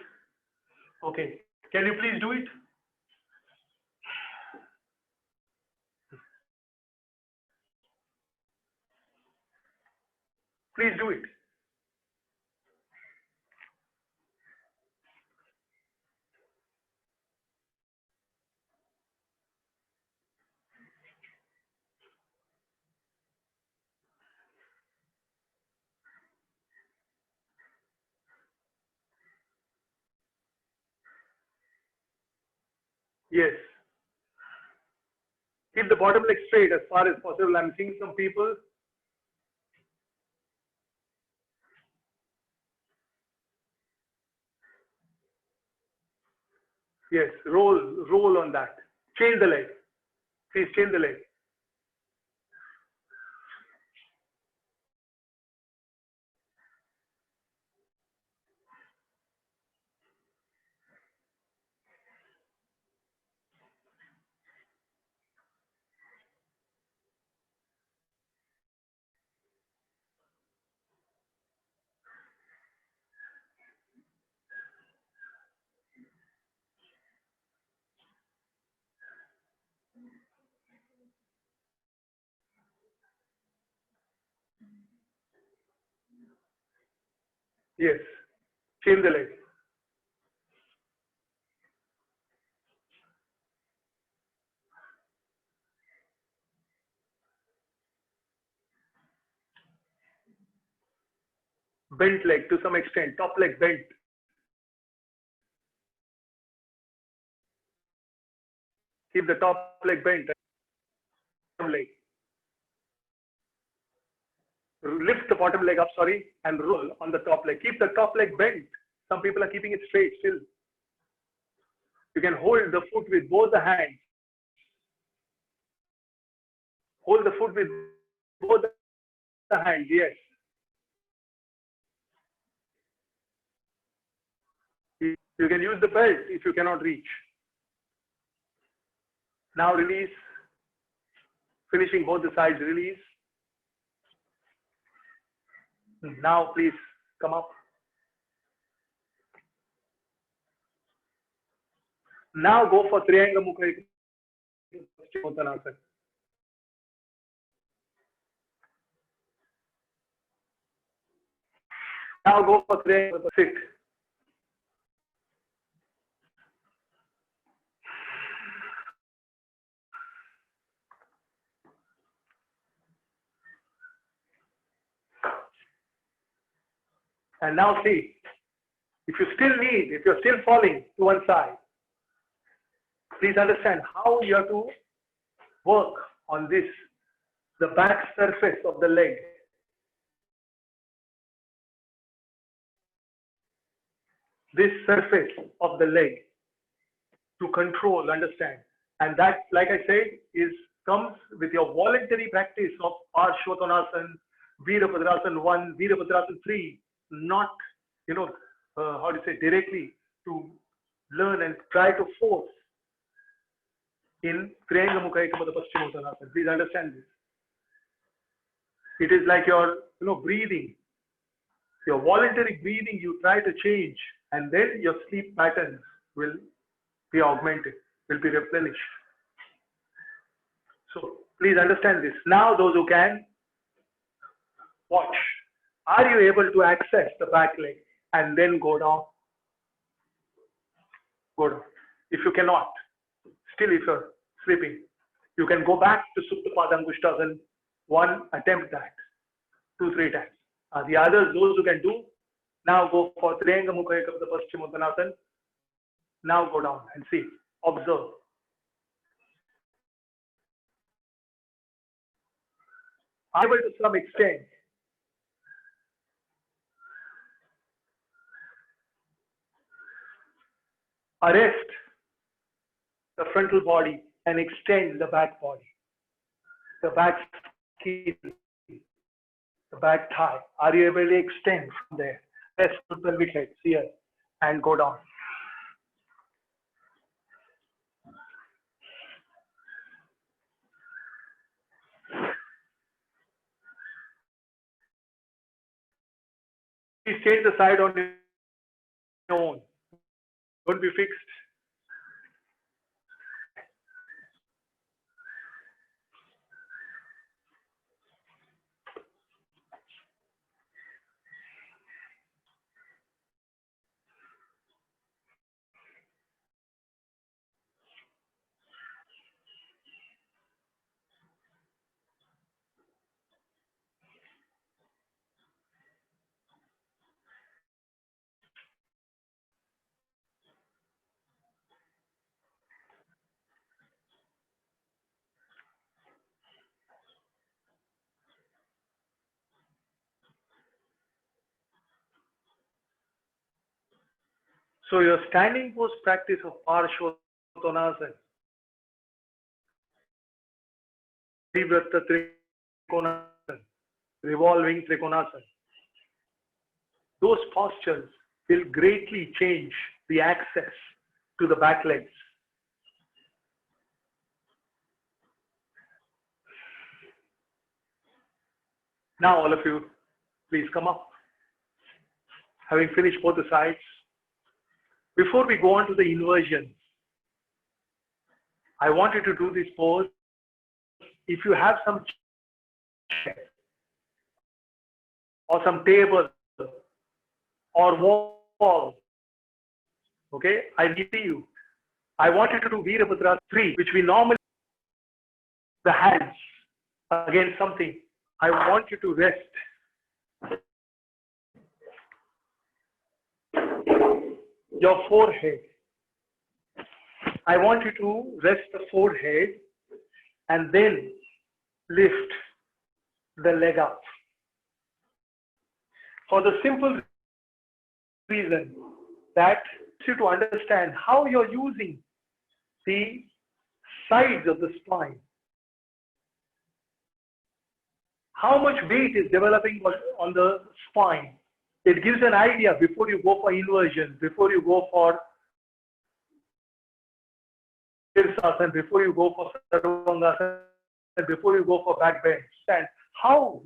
Okay. Can you please do it? Please do it. Yes. Keep the bottom leg straight as far as possible. I'm seeing some people. Yes, roll on that. Change the leg. Please change the leg. Yes. Chin the leg. Bent leg to some extent, top leg bent. Keep the top leg bent. Bottom leg. Lift the bottom leg up, sorry, and roll on the top leg. Keep the top leg bent. Some people are keeping it straight still. You can hold the foot with both the hands. Hold the foot with both the hands, yes. You can use the belt if you cannot reach. Now release. Finishing both the sides, release. Now please come up. Now go for Triangle Mukha Uttanasana. Now go for Triangle sit. And now see, if you're still falling to one side, please understand how you have to work on this, the back surface of the leg. This surface of the leg to control, understand. And that, like I said, comes with your voluntary practice of Parshvottanasana, Virabhadrasana 1, Virabhadrasana 3, not, directly to learn and try to force in Triangle Mukha Uttanasana. Please understand this. It is like your, breathing. Your voluntary breathing, you try to change, and then your sleep patterns will be augmented, will be replenished. So please understand this. Now those who can, watch. Are you able to access the back leg and then go down? Go down. If you cannot, still if you're sleeping, you can go back to Supta Padangushtasana. One, attempt that. 2-3 times. The others, those who can do, now go for Triangle Mukha Uttanasana. Now go down and see. Observe. Able to some extent. Arrest the frontal body and extend the back body, the back skin, the back thigh. Are you able to extend from there? Rest the pelvic head here and go down. Please change the side on your own. Don't be fixed. So your standing pose practice of Parshvottanasana, Trivrata Trikonasana, revolving Trikonasana, those postures will greatly change the access to the back legs. Now all of you, please come up. Having finished both the sides, before we go on to the inversion, I want you to do this pose. If you have some chair or some table or wall. Okay, I need you. I want you to do Virabhadra 3, which we normally the hands against something. I want you to rest. Your forehead. I want you to rest the forehead and then lift the leg up. For the simple reason that you to understand how you're using the sides of the spine. How much weight is developing on the spine. It gives an idea before you go for inversion, before you go for Sirsasana, before you go for Sarvangasana, before you go for back bend. Stand. How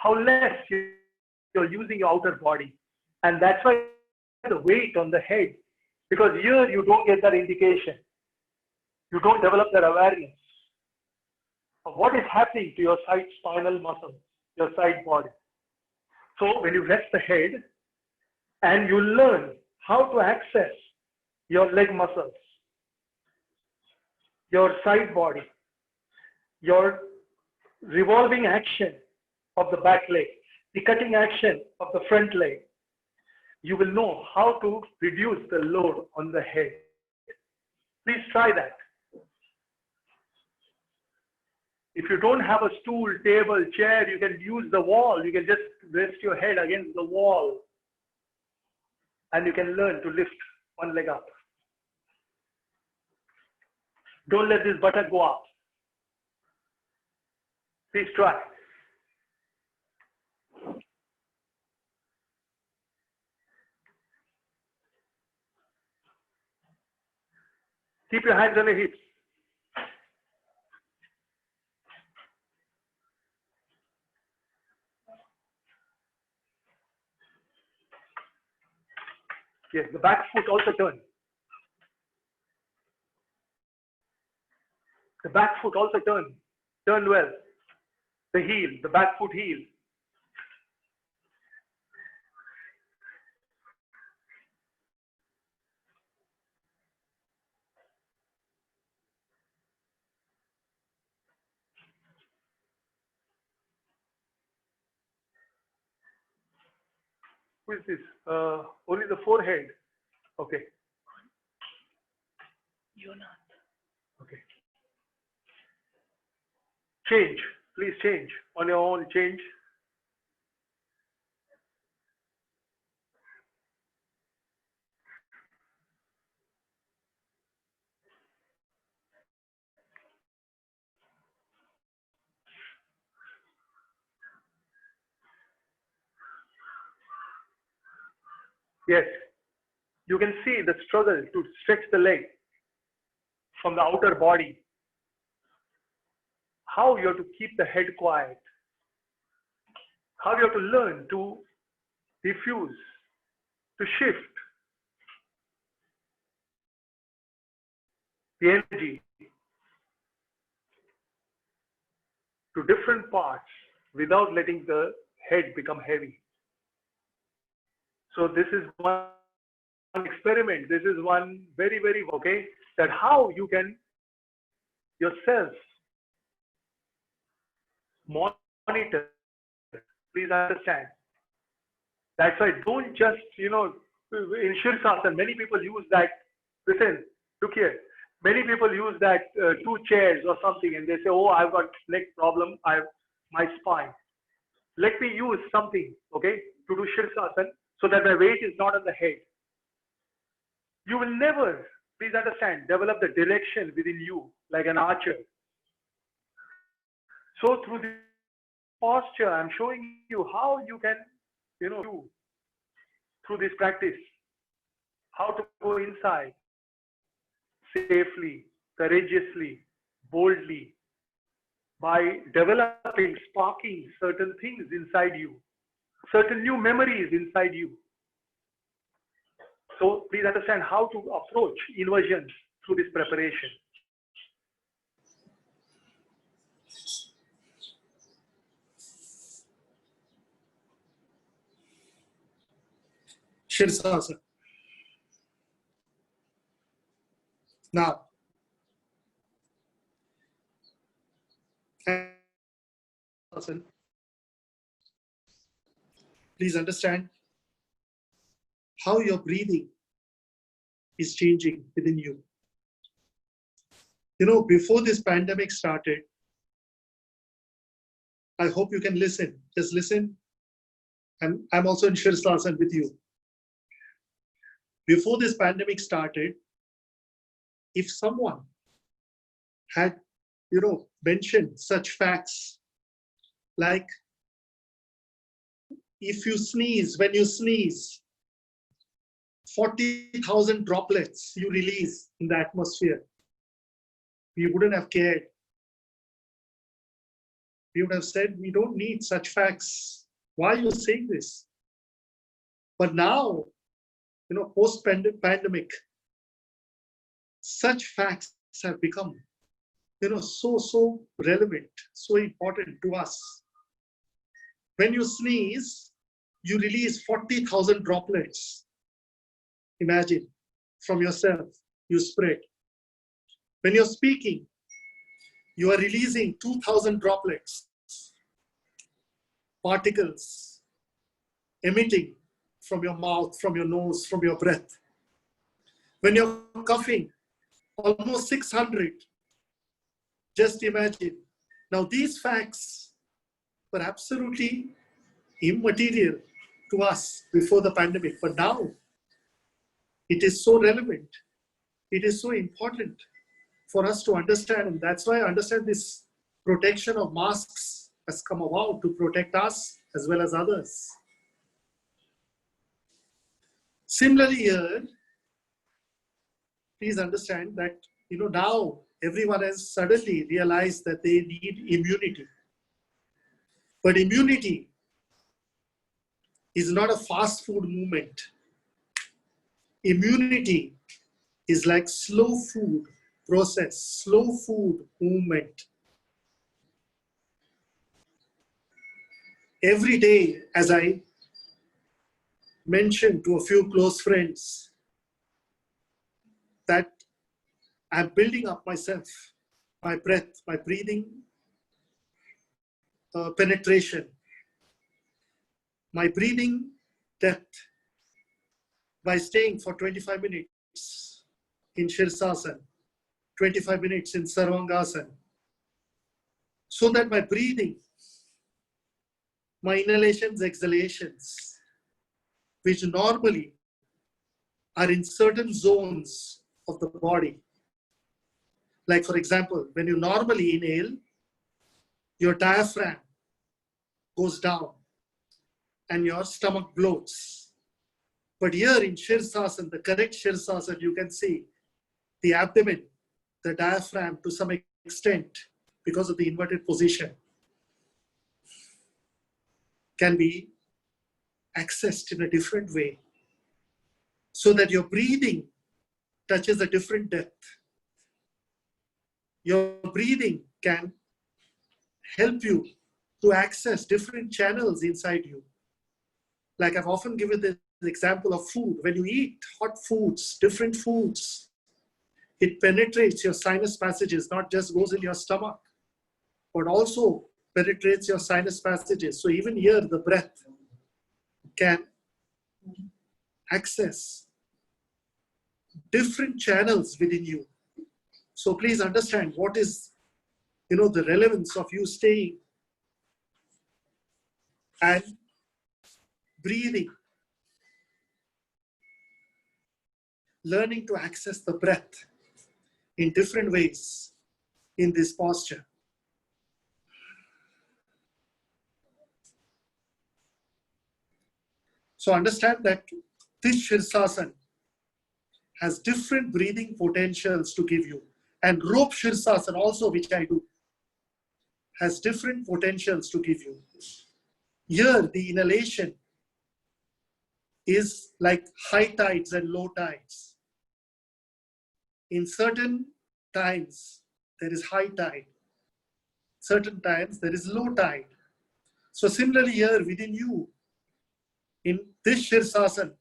less you're using your outer body. And that's why the weight on the head, because here you don't get that indication. You don't develop that awareness of what is happening to your side spinal muscles, your side body. So when you rest the head and you learn how to access your leg muscles, your side body, your revolving action of the back leg, the cutting action of the front leg, you will know how to reduce the load on the head. Please try that. If you don't have a stool, table, chair, you can use the wall. You can just rest your head against the wall. And you can learn to lift one leg up. Don't let this buttock go up. Please try. Keep your hands on your hips. Yes, the back foot also turn. The back foot also turn. Turn well. The heel, the back foot heel. Who is this? Only the forehead. Okay. You're not. Okay. Change. Please change. On your own, change. Yes. You can see the struggle to stretch the leg from the outer body. How you have to keep the head quiet. How you have to learn to diffuse, to shift the energy to different parts without letting the head become heavy. So this is one experiment. This is one very, okay, that how you can yourself monitor. Please understand. That's why don't just, in Sirsasana, many people use that. Listen, look here. Many people use that 2 chairs or something and they say, oh, I've got neck problem, my spine. Let me use something, okay, to do Sirsasana so that my weight is not on the head. You will never, please understand, develop the direction within you like an archer. So through this posture, I'm showing you how you can, through this practice, how to go inside safely, courageously, boldly, by developing, sparking certain things inside you, certain new memories inside you. So please understand how to approach inversions through this preparation. Shirsasana. Now, please understand how your breathing is changing within you. You know, before this pandemic started, I hope you can listen. Just listen. And I'm also in Shirsasana with you. Before this pandemic started, if someone had, mentioned such facts like if you sneeze, when you sneeze, 40,000 droplets you release in the atmosphere, we wouldn't have cared. We would have said, we don't need such facts. Why are you saying this? But now, post-pandemic, such facts have become, so relevant, so important to us. When you sneeze, you release 40,000 droplets. Imagine, from yourself, you spread. When you're speaking, you are releasing 2,000 droplets, particles, emitting from your mouth, from your nose, from your breath. When you're coughing, almost 600. Just imagine. Now, these facts were absolutely immaterial to us before the pandemic, but now it is so relevant. It is so important for us to understand, and that's why I understand this protection of masks has come about to protect us as well as others. Similarly here, please understand that, now everyone has suddenly realized that they need immunity. But immunity is not a fast food movement. Immunity is like slow food process, slow food movement. Every day, as I mentioned to a few close friends, that I'm building up myself, my breath, my breathing penetration, my breathing depth by staying for 25 minutes in Shirsasana, 25 minutes in Sarvangasana, so that my breathing, my inhalations, exhalations, which normally are in certain zones of the body. Like for example, when you normally inhale, your diaphragm goes down and your stomach bloats. But here in Shirsasana, the correct Shirsasana, you can see the abdomen, the diaphragm to some extent, because of the inverted position, can be accessed in a different way, so that your breathing touches a different depth. Your breathing can help you to access different channels inside you. Like I've often given the example of food. When you eat hot foods, different foods, it penetrates your sinus passages, not just goes in your stomach, but also penetrates your sinus passages. So even here, the breath can access different channels within you. So please understand what is, the relevance of you staying and breathing, learning to access the breath in different ways in this posture. So understand that this Shirsasana has different breathing potentials to give you. And rope Shirsasana also, which I do, has different potentials to give you. Here, the inhalation is like high tides and low tides. In certain times, there is high tide. Certain times, there is low tide. So similarly here within you, in this Shirsasana,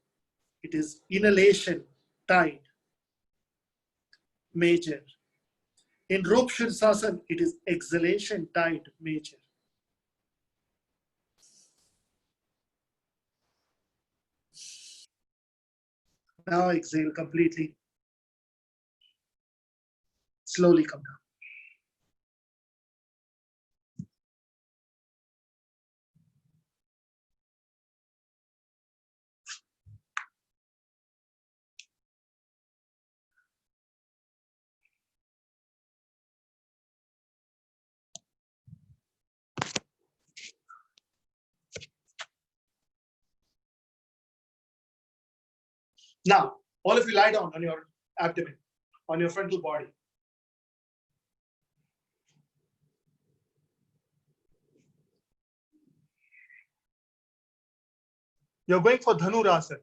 it is inhalation, tight, major. In rope Shirsasana, it is exhalation, tight, major. Now exhale completely. Slowly come down. Now, all of you lie down on your abdomen, on your frontal body. You're going for Dhanurasana.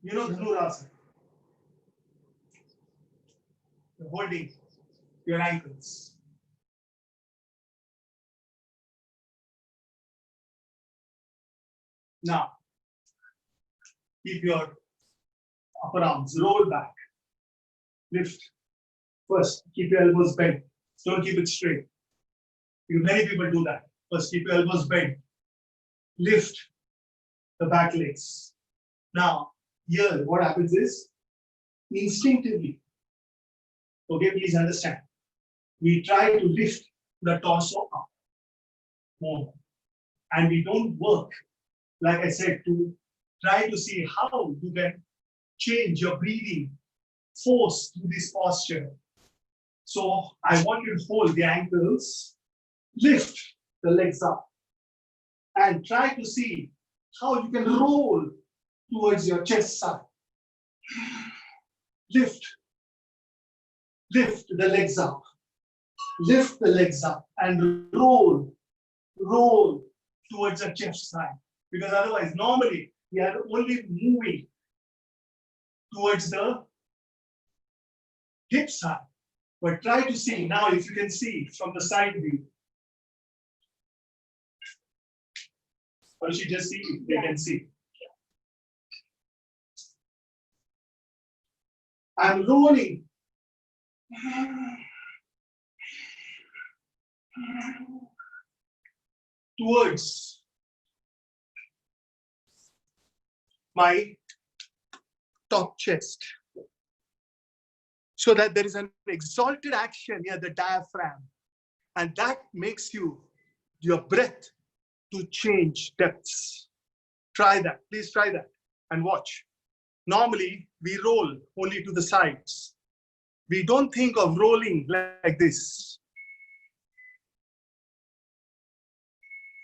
You know Dhanurasana. You're holding your ankles. Now, keep your upper arms, roll back, lift. First, keep your elbows bent. Don't keep it straight. Many people do that. First, keep your elbows bent. Lift the back legs. Now, here, what happens is, instinctively, okay, please understand, we try to lift the torso up more. And we don't work, like I said, to try to see how you can change your breathing force through this posture. So I want you to hold the ankles, lift the legs up, and try to see how you can roll towards your chest side. Lift the legs up, lift the legs up, and roll towards the chest side. Because otherwise, normally, we are only moving towards the hip side. But try to see now, if you can see from the side view. Or you should just see if they can see. I'm rolling towards my top chest, so that there is an exalted action near the diaphragm, and that makes your breath to change depths. Try that, please try that and watch. Normally, we roll only to the sides. We don't think of rolling like this.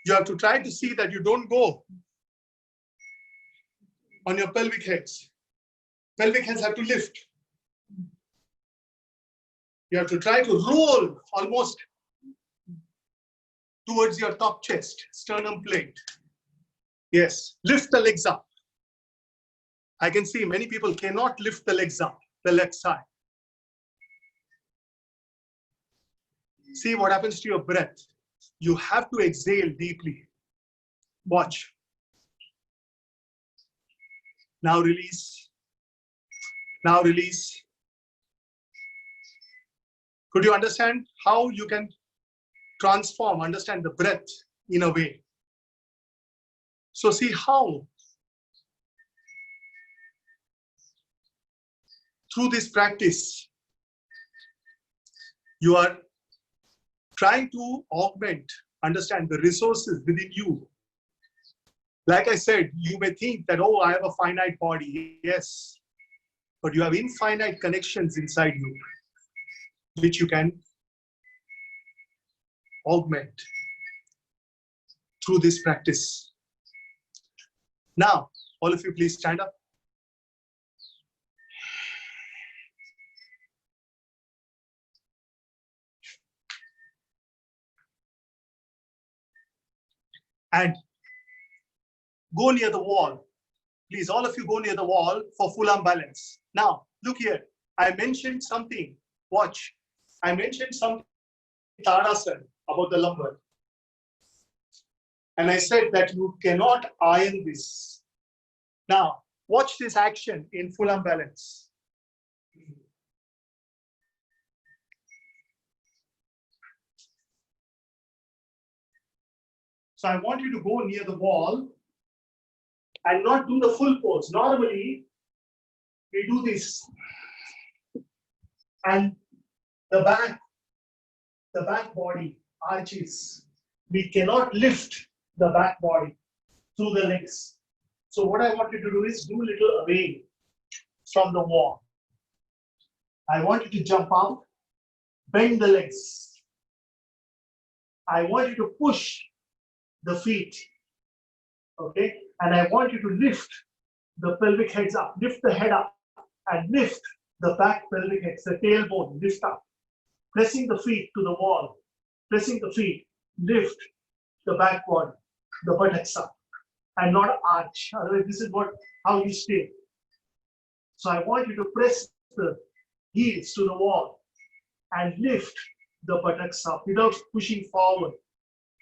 You have to try to see that you don't go on your pelvic heads. Pelvic heads have to lift. You have to try to roll almost towards your top chest, sternum plate. Yes, lift the legs up. I can see many people cannot lift the legs up, the left side. See what happens to your breath. You have to exhale deeply. Watch. Now release. Now release. Could you understand how you can transform, understand the breath in a way? So see how through this practice, you are trying to augment, understand the resources within you. Like I said, you may think that, oh, I have a finite body. Yes, but you have infinite connections inside you, which you can augment through this practice. Now, all of you, please stand up. And go near the wall. Please, all of you go near the wall for full arm balance. Now, look here. I mentioned something Watch. I mentioned something Tadasana about the lumbar. And I said that you cannot iron this. Now, watch this action in full arm balance. So I want you to go near the wall and not do the full pose. Normally, we do this. And the back body arches. We cannot lift the back body through the legs. So what I want you to do is do a little away from the wall. I want you to jump out, bend the legs. I want you to push the feet, okay? And I want you to lift the pelvic heads up, lift the head up, and lift the back pelvic heads, the tailbone, lift up. Pressing the feet to the wall, pressing the feet, lift the back body, the buttocks up, and not arch. Otherwise, this is how you stay. So I want you to press the heels to the wall and lift the buttocks up without pushing forward.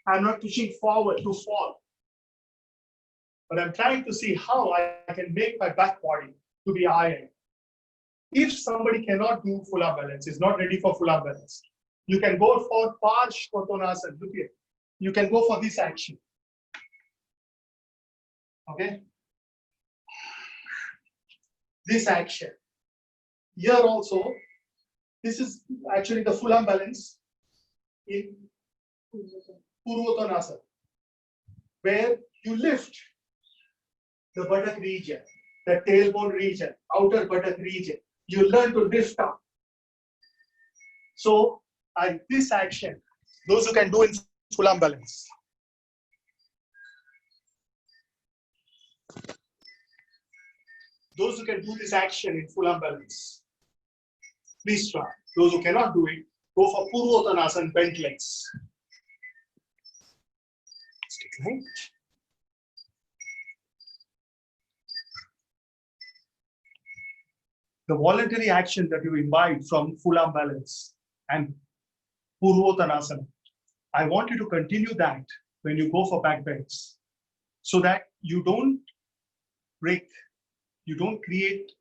I'm not pushing forward to fall, but I'm trying to see how I can make my back body to be iron. If somebody cannot do full arm balance, is not ready for full arm balance, you can go for Parshvottanasana. Look here. You can go for this action. Okay? This action. Here also, this is actually the full arm balance in Purvottanasana, where you lift the buttock region, the tailbone region, outer buttock region. You learn to lift up. So, this action, those who can do in full arm balance. Those who can do this action in full arm balance, please try. Those who cannot do it, go for Purvottanasana, bent legs. Right? The voluntary action that you invite from full arm balance and Purvottanasana, I want you to continue that when you go for back bends, so that you don't break, you don't create,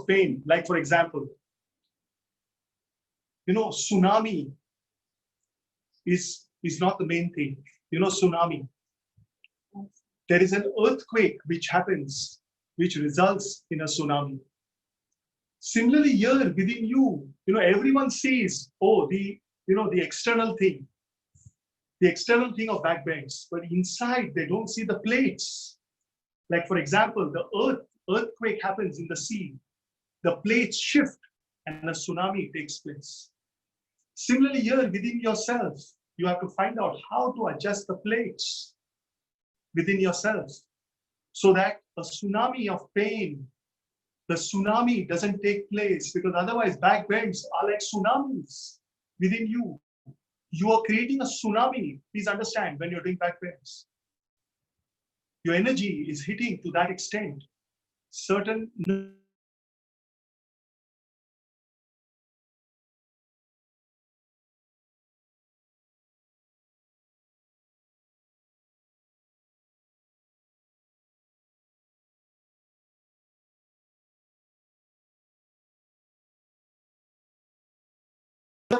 pain. Like for example, tsunami is not the main thing. Tsunami. There is an earthquake which happens, which results in a tsunami. Similarly, here within you, everyone sees, the external thing of back bends, but inside they don't see the plates. Like for example, the earthquake happens in the sea, the plates shift and a tsunami takes place. Similarly, here within yourself, you have to find out how to adjust the plates within yourself so that a tsunami of pain, the tsunami doesn't take place, because otherwise back bends are like tsunamis within you. You are creating a tsunami. Please understand, when you're doing back bends, your energy is hitting to that extent. Certain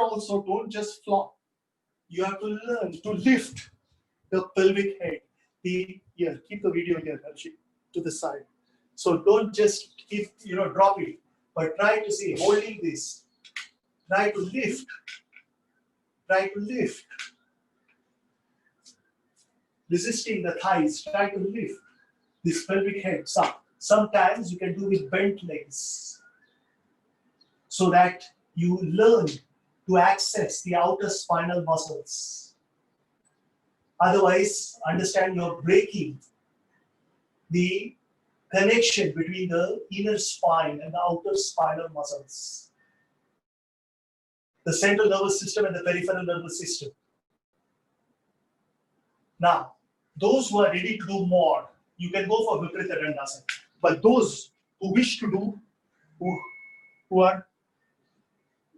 also don't just flop. You have to learn to lift the pelvic head. Here, keep the video here, Harshit, to the side. So don't just keep, drop it, but try to see, holding this. Try to lift. Try to lift. Resisting the thighs, try to lift this pelvic head up. Sometimes you can do with bent legs, so that you learn to access the outer spinal muscles. Otherwise, understand you're breaking the connection between the inner spine and the outer spinal muscles, the central nervous system and the peripheral nervous system. Now, those who are ready to do more, you can go for Viparita Dandasana. But those who wish to do, who are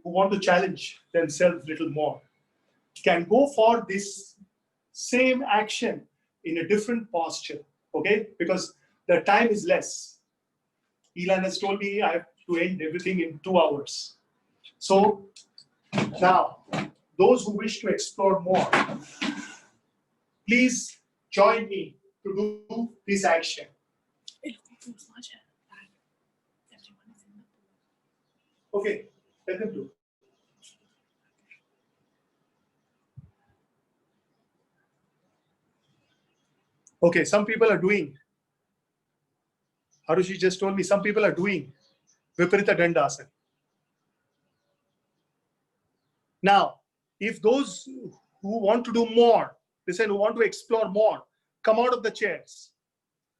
who want to challenge themselves a little more can go for this same action in a different posture, okay? Because the time is less. Elan has told me I have to end everything in 2 hours. So now, those who wish to explore more, please join me to do this action. Okay, let them do. Okay, some people are doing. Harushi just told me some people are doing Viparita Dandasana. Now, if those who want to do more, listen, who want to explore more, come out of the chairs.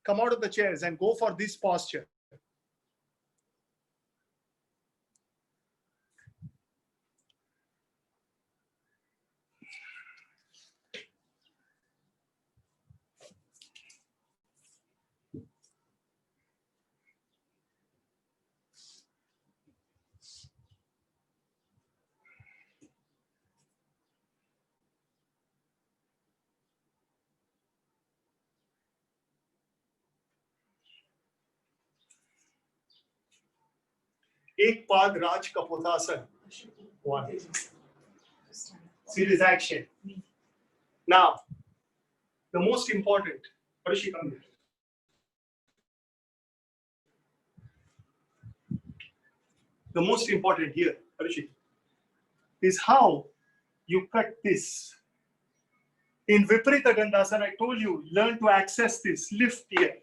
Come out of the chairs and go for this posture. Ek Pad Raj Kapotasana. One. Serious action. Now, the most important, Harushi, come here. The most important here, Harushi, is how you cut this. In Viparita Dandasana, I told you, learn to access this, lift here.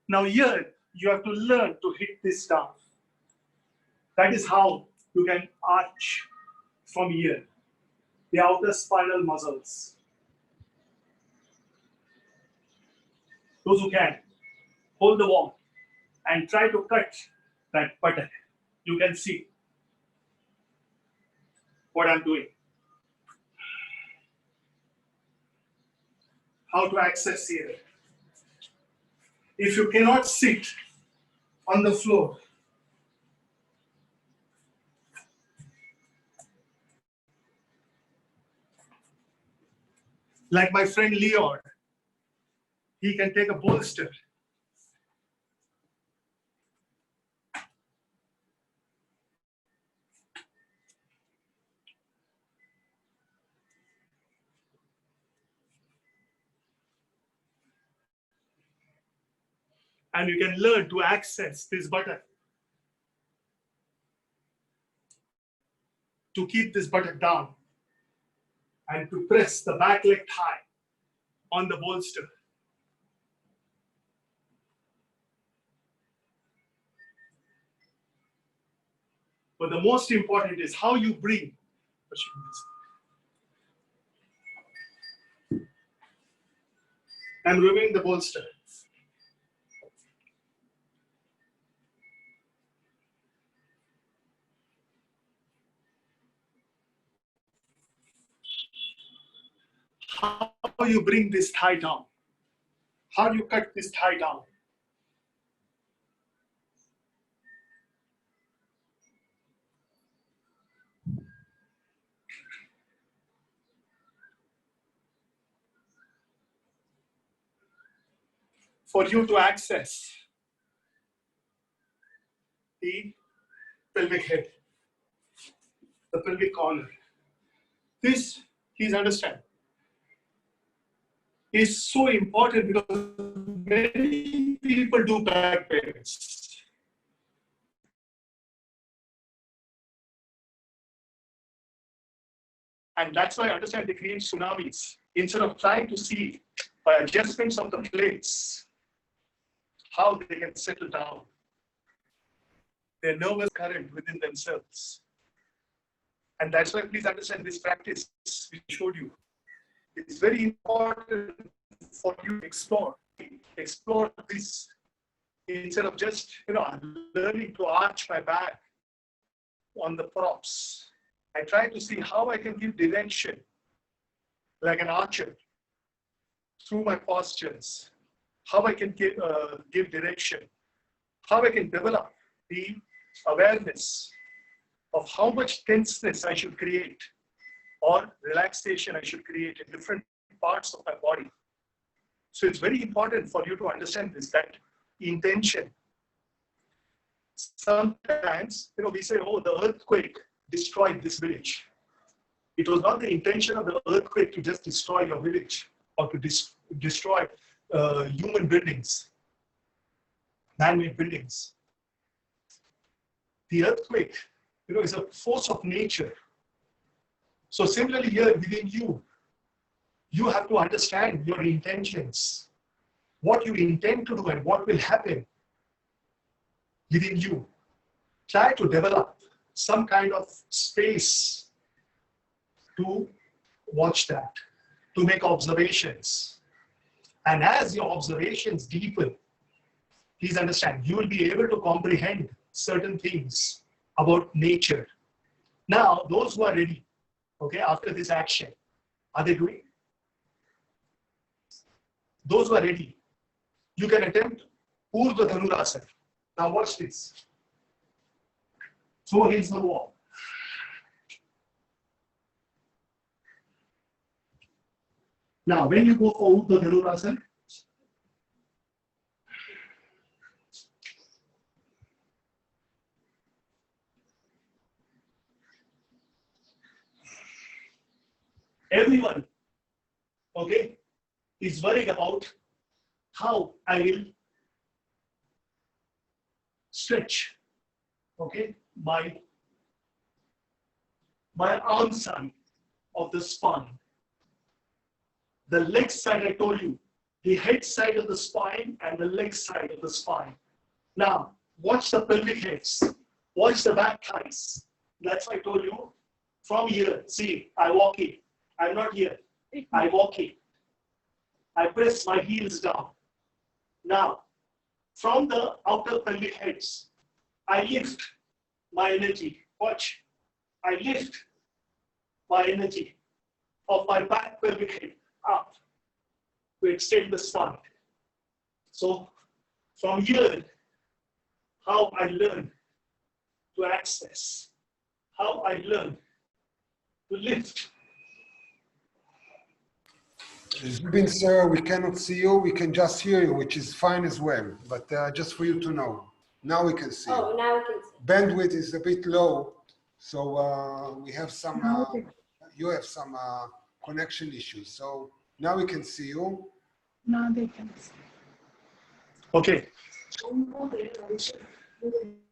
Now here, you have to learn to hit this down. That is how you can arch from here, the outer spinal muscles. Those who can, hold the wall and try to cut that buttock. You can see what I'm doing. How to access here. If you cannot sit on the floor, like my friend Leon, he can take a bolster. And you can learn to access this button. To keep this button down and to press the back leg high on the bolster. But the most important is how you breathe. I'm removing the bolster. How you bring this thigh down? How do you cut this thigh down? For you to access the pelvic head, the pelvic corner. This, please understand, is so important because many people do back pains. And that's why I understand they create tsunamis. Instead of trying to see by adjustments of the plates, how they can settle down. Their nervous current within themselves. And that's why please understand this practice we showed you. It's very important for you to explore this instead of just learning to arch my back on the props. I try to see how I can give direction like an archer through my postures, how I can give direction, how I can develop the awareness of how much tenseness I should create or relaxation I should create in different parts of my body. So it's very important for you to understand this, that intention. Sometimes, we say, oh, the earthquake destroyed this village. It was not the intention of the earthquake to just destroy your village or to destroy human buildings, man-made buildings. The earthquake, is a force of nature. So similarly here within you, you have to understand your intentions, what you intend to do and what will happen within you. Try to develop some kind of space to watch that, to make observations. And as your observations deepen, please understand, you will be able to comprehend certain things about nature. Now, those who are ready, after this action, are they doing? Those who are ready, you can attempt Urdhva Dhanurasana. Now watch this. So here's the wall. Now, when you go for Urdhva Dhanurasana, everyone, is worried about how I will stretch, my arm side of the spine. The leg side, I told you, the head side of the spine and the leg side of the spine. Now, watch the pelvic heads, watch the back thighs. That's why I told you, from here, see, I walk in. I'm not here. I walk in. I press my heels down. Now, from the outer pelvic heads, I lift my energy. Watch. I lift my energy of my back pelvic head up to extend the spine. So, from here, how I learn to access, how I learn to lift. Zubin, sir, we cannot see you. We can just hear you, which is fine as well. But just for you to know, now we can see you. Oh, now we can see. Bandwidth is a bit low, so we have some. You have some connection issues. So now we can see you. Now they can see. Okay.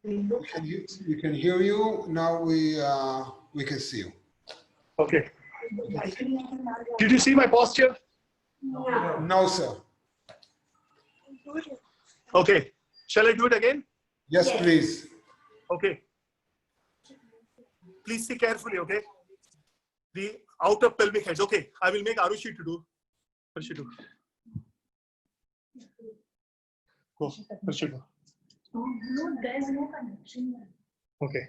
We can hear you. Now we can see you. Okay. Did you see my posture? No. No, sir. Okay. Shall I do it again? Yes, Yes. please. Okay. Please see carefully, the outer pelvic heads. Okay. I will make Arushi to do. Arushi do. Go. Arushi do. No, there is no connection. Okay.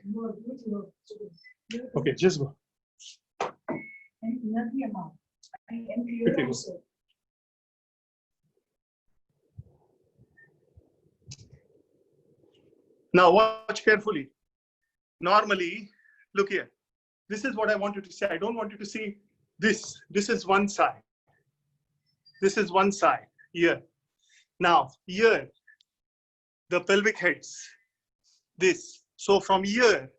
Okay, just go. And near the amount. I am Okay, here go. also. Now watch carefully. Normally, look here. This is what I want you to see. I don't want you to see this. This is one side. This is one side here. Now here, the pelvic heads. This. So from here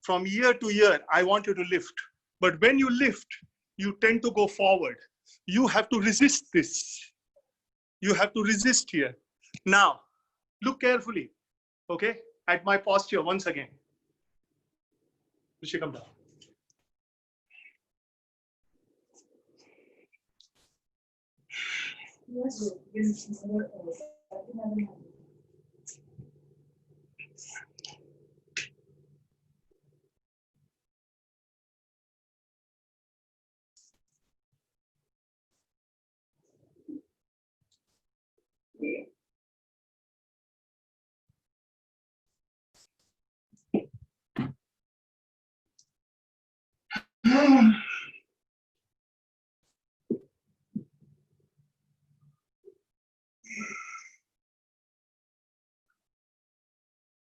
to here, I want you to lift. But when you lift, you tend to go forward. You have to resist this. You have to resist here. Now, look carefully, at my posture once again. Rishi, come down. Yes, yes.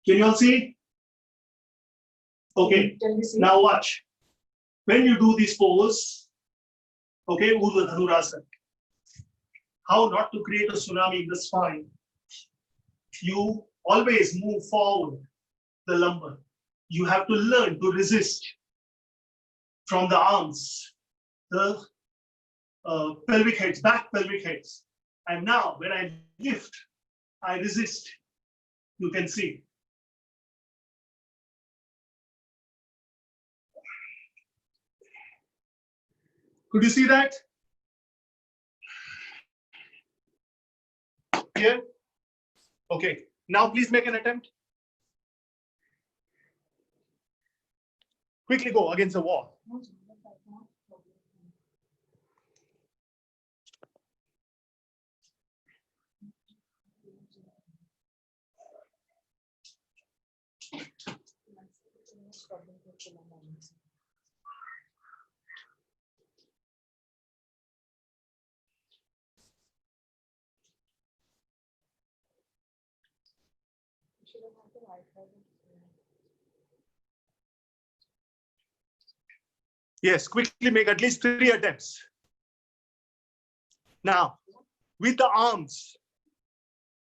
Can you all see? Okay, Can we see? now watch. When you do this pose, okay, Urdhva Dhanurasana, how not to create a tsunami in the spine. You always move forward the lumbar. You have to learn to resist from the arms, the pelvic heads, back pelvic heads. And now when I lift, I resist. You can see. Could you see that? Here? Okay. Now please make an attempt. Quickly go against the wall. Yes, quickly make at least 3 attempts. Now, with the arms,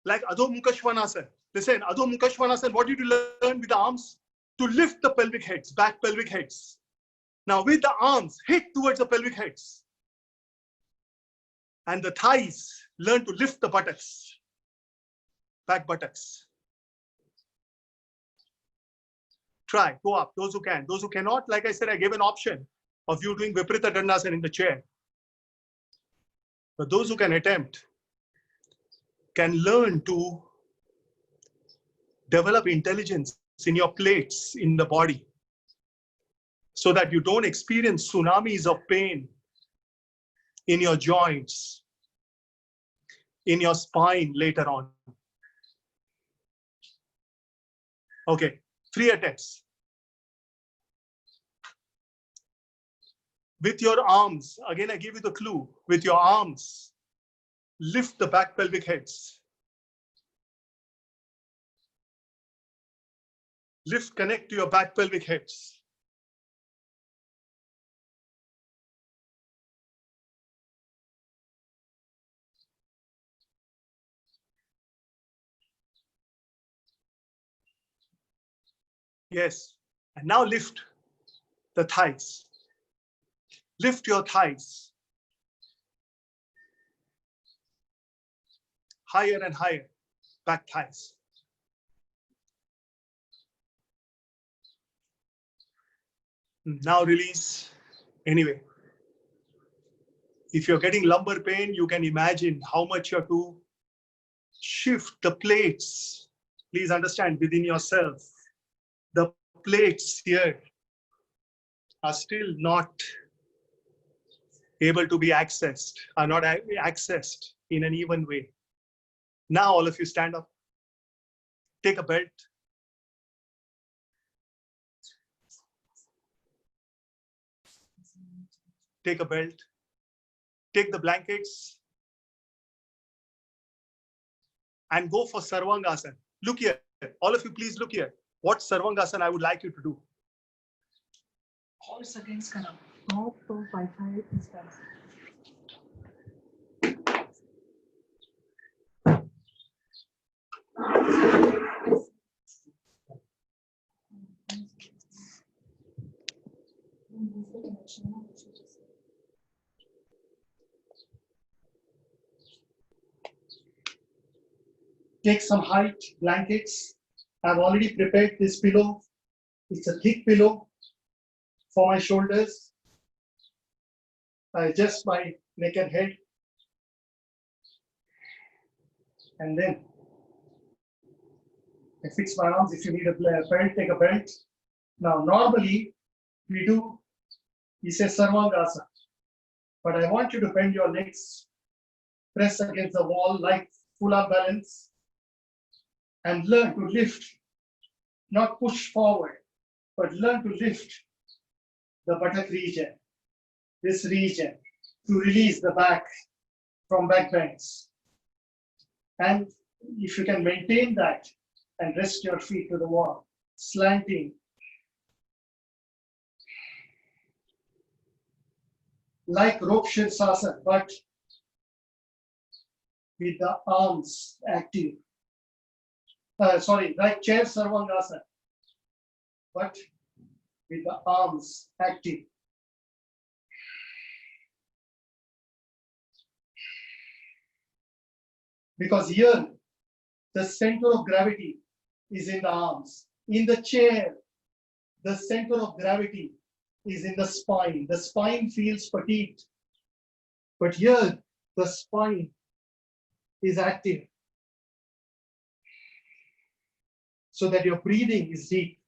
like Adho Mukha Svanasana. Listen, Adho Mukha Svanasana, what did you learn with the arms? To lift the pelvic heads, back pelvic heads. Now, with the arms, hit towards the pelvic heads. And the thighs, learn to lift the buttocks, back buttocks. Try, go up, those who can. Those who cannot, like I said, I gave an option of you doing Viparita Dandasana in the chair. But those who can attempt can learn to develop intelligence in your plates in the body so that you don't experience tsunamis of pain in your joints, in your spine later on. Okay, 3 attempts. With your arms, again I give you the clue, with your arms, lift the back pelvic heads. Lift, connect to your back pelvic heads. Yes, and now lift the thighs. Lift your thighs. Higher and higher, back thighs. Now release. Anyway, if you're getting lumbar pain, you can imagine how much you have to shift the plates. Please understand within yourself, the plates here are still not able to be accessed, are not accessed in an even way. Now all of you stand up, take a belt. Take a belt, take the blankets and go for Sarvangasana. Look here, all of you please look here. What Sarvangasana I would like you to do? Horse against Kanam. Top, 4, 5, 5 is done. Take some height blankets. I've already prepared this pillow. It's a thick pillow for my shoulders. I adjust my neck and head. And then I fix my arms. If you need a belt, take a belt. Now, normally we say Sarvangasana. But I want you to bend your legs, press against the wall like full up balance, and learn to lift, not push forward, but learn to lift the buttock region, this region, to release the back from back bends. And if you can maintain that and rest your feet to the wall, slanting like rope Shirsasana, but with the arms active. Like chair Sarvangasana, but with the arms active. Because here, the center of gravity is in the arms. In the chair, the center of gravity is in the spine. The spine feels fatigued. But here, the spine is active. So that your breathing is deep.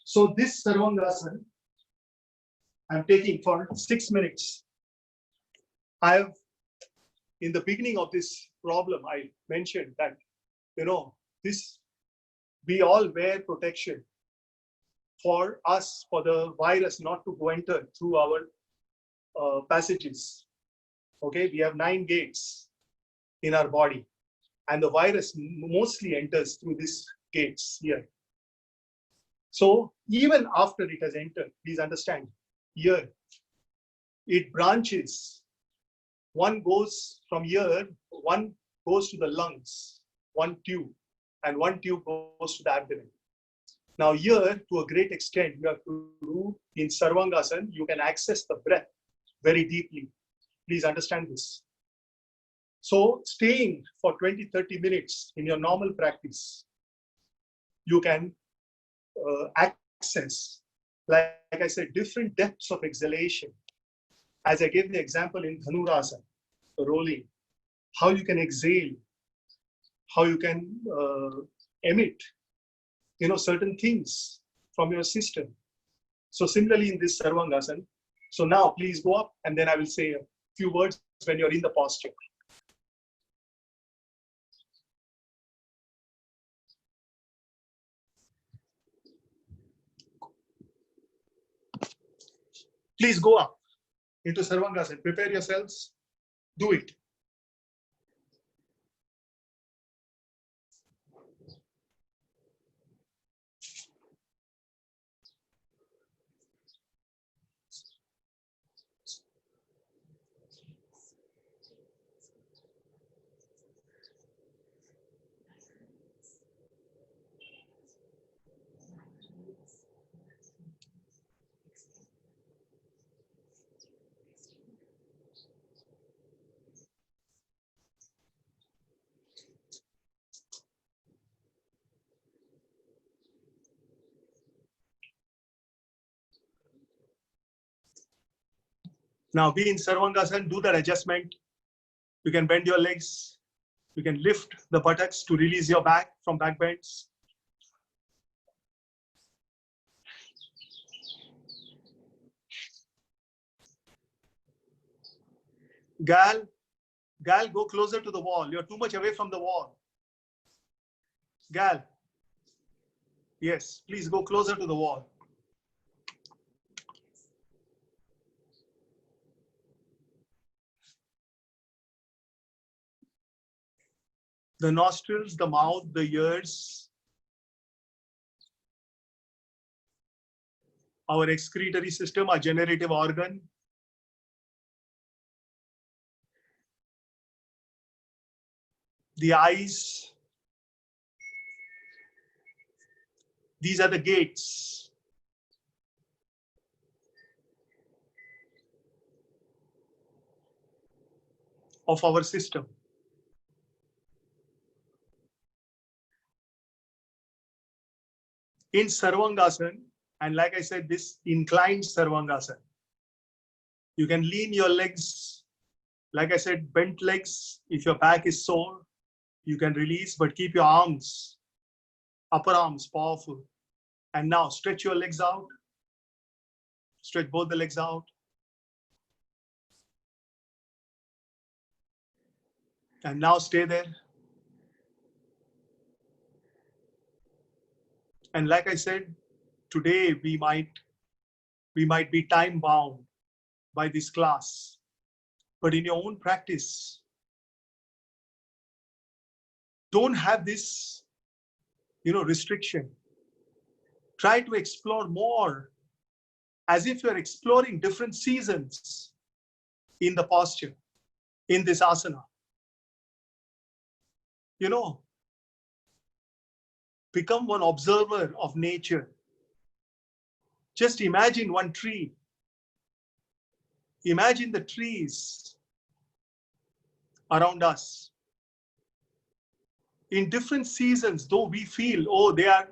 So this Sarvangasana, I'm taking for 6 minutes. In the beginning of this problem, I mentioned that, we all wear protection for us, for the virus not to go enter through our passages. Okay, we have 9 gates in our body, and the virus mostly enters through these gates here. So even after it has entered, please understand, here it branches. One goes from here, one goes to the lungs, one tube, and one tube goes to the abdomen. Now here, to a great extent, you have to do in Sarvangasana, you can access the breath very deeply. Please understand this. So staying for 20-30 minutes in your normal practice, you can access, like I said, different depths of exhalation. As I gave the example in Dhanurasana, the rolling, how you can exhale, how you can emit, certain things from your system. So similarly in this Sarvangasana, so now please go up and then I will say a few words when you're in the posture. Please go up into Sarvangasana. Prepare yourselves. Do it. Now be in Sarvangasana, do that adjustment. You can bend your legs. You can lift the buttocks to release your back from back bends. Gal, go closer to the wall. You're too much away from the wall. Gal, yes, please go closer to the wall. The nostrils, the mouth, the ears, our excretory system, our generative organ, the eyes, these are the gates. Of our system. In Sarvangasana, and like I said, this inclined Sarvangasana, you can lean your legs, like I said, bent legs. If your back is sore, you can release, but keep your arms, upper arms powerful. And now stretch your legs out. Stretch both the legs out. And now stay there. And like I said, today we might be time bound by this class, but in your own practice, don't have this, restriction. Try to explore more, as if you're exploring different seasons in the posture, in this asana. Become one observer of nature. Just imagine one tree. Imagine the trees around us. In different seasons, though we feel, oh, they are,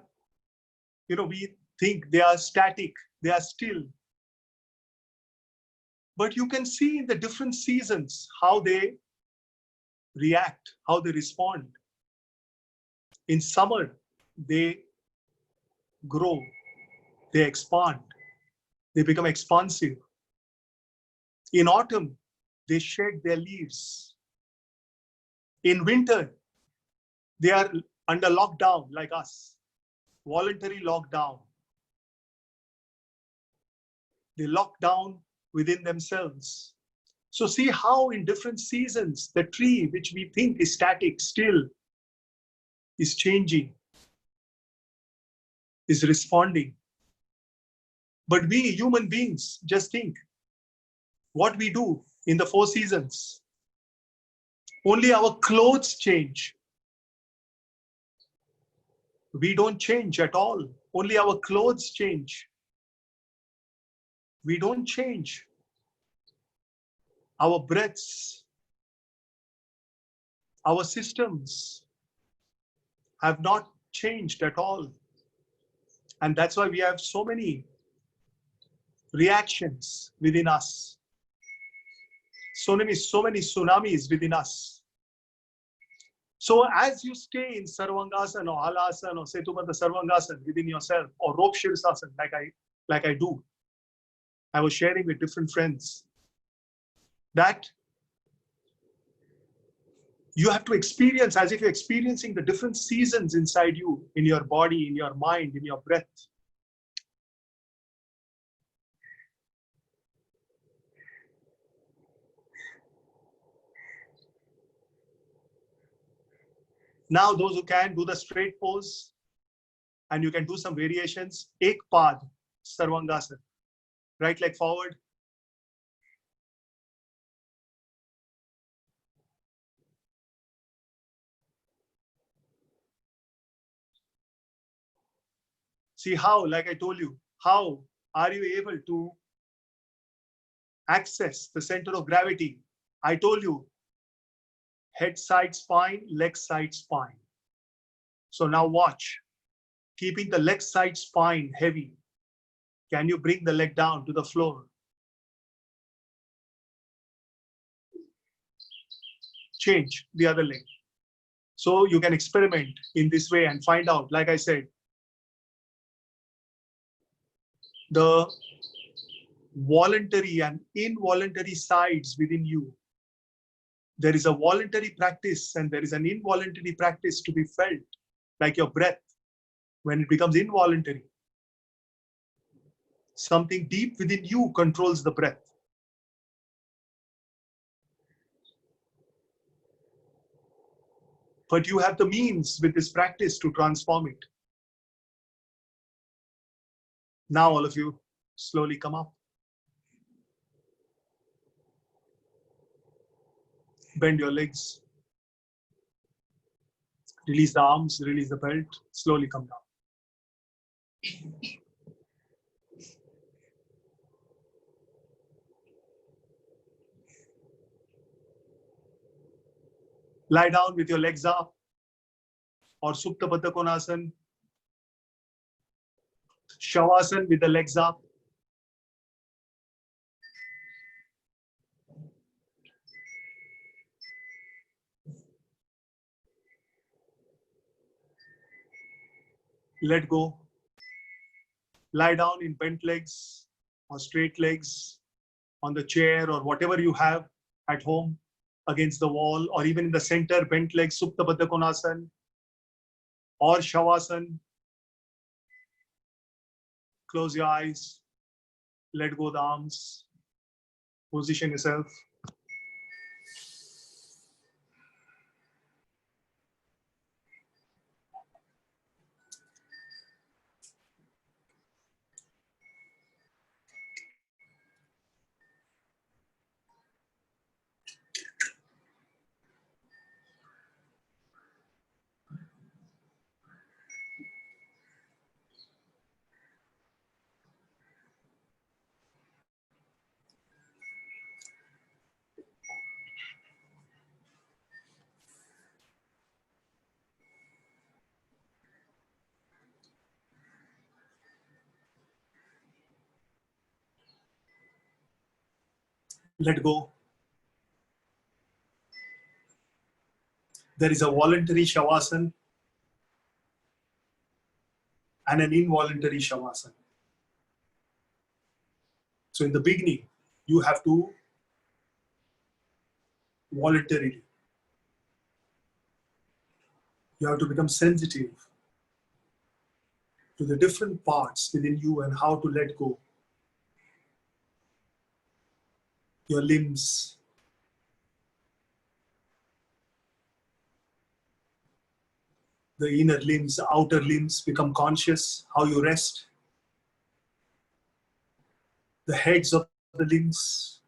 we think they are static, they are still. But you can see in the different seasons how they react, how they respond. In summer, they grow, they expand, they become expansive. In autumn, they shed their leaves. In winter, they are under lockdown like us, voluntary lockdown. They lock down within themselves. So see how in different seasons, the tree which we think is static still is changing, is responding. But we human beings, just think what we do in the 4 seasons. Only our clothes change. We don't change at all. Only our clothes change. We don't change. Our breaths, our systems have not changed at all. And that's why we have so many reactions within us. So many tsunamis within us. So as you stay in Sarvangasana or Halasana or Setubandha Sarvangasana within yourself, or rope Shirsasana like I do, I was sharing with different friends that you have to experience as if you're experiencing the different seasons inside you, in your body, in your mind, in your breath. Now, those who can do the straight pose, and you can do some variations. Ek pad, Sarvangasana. Right leg forward. See how, like I told you, how are you able to access the center of gravity? I told you, head side spine, leg side spine. So now watch, keeping the leg side spine heavy. Can you bring the leg down to the floor? Change the other leg. So you can experiment in this way and find out, like I said, the voluntary and involuntary sides within you. There is a voluntary practice and there is an involuntary practice to be felt, like your breath, when it becomes involuntary. Something deep within you controls the breath. But you have the means with this practice to transform it. Now all of you slowly come up. Bend your legs. Release the arms, release the belt. Slowly come down. Lie down with your legs up, or Supta Baddha Konasana, Shavasana with the legs up. Let go. Lie down in bent legs or straight legs on the chair or whatever you have at home, against the wall, or even in the center, bent legs, Supta Baddha Konasana or Shavasana. Close your eyes. Let go the arms. Position yourself. let go. There is a voluntary shavasana and an involuntary shavasana. So in the beginning, you have to voluntarily, you have to become sensitive to the different parts within you and how to let go. Your limbs, the inner limbs, the outer limbs, become conscious, how you rest. The heads of the limbs,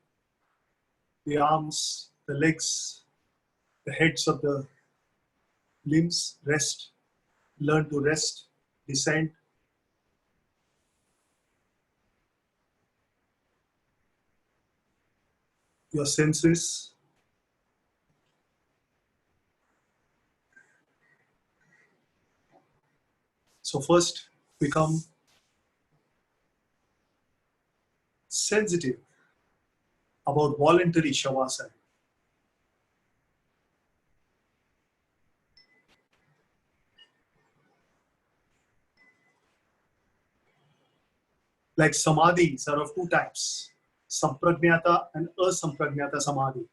the arms, the legs, the heads of the limbs, rest. Learn to rest, descend. Your senses. So first, become sensitive about voluntary shavasana. Like samadhis are of two types, sampragnata and asampragnata samadhi.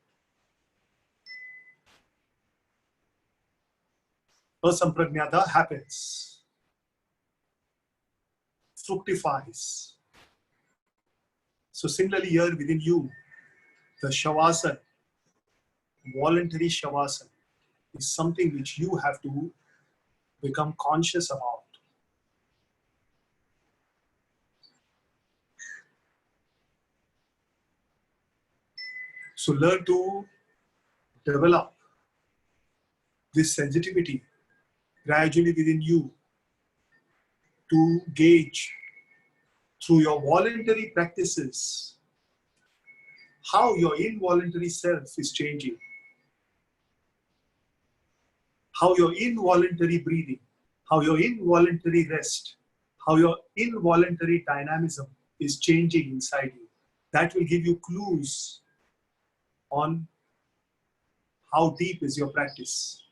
Asampragnata happens, fructifies. So similarly here within you, the shavasana, voluntary shavasana, is something which you have to become conscious about. So learn to develop this sensitivity gradually within you to gauge through your voluntary practices how your involuntary self is changing, how your involuntary breathing, how your involuntary rest, how your involuntary dynamism is changing inside you. That will give you clues on how deep is your practice.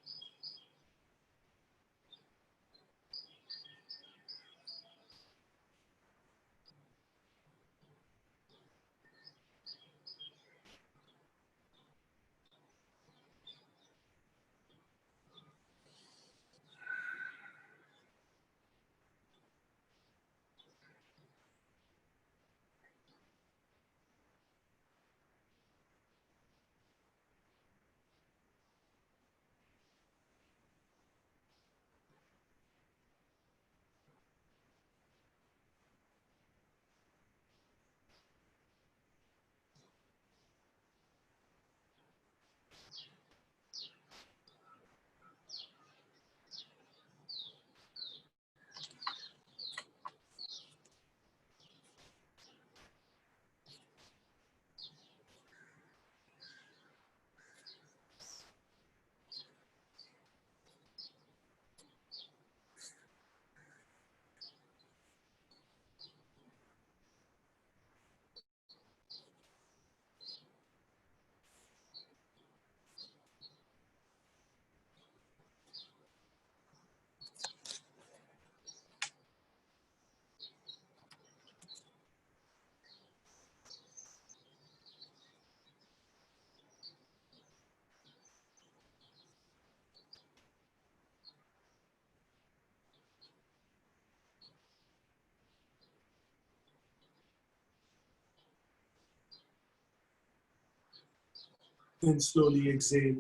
Then slowly exhale.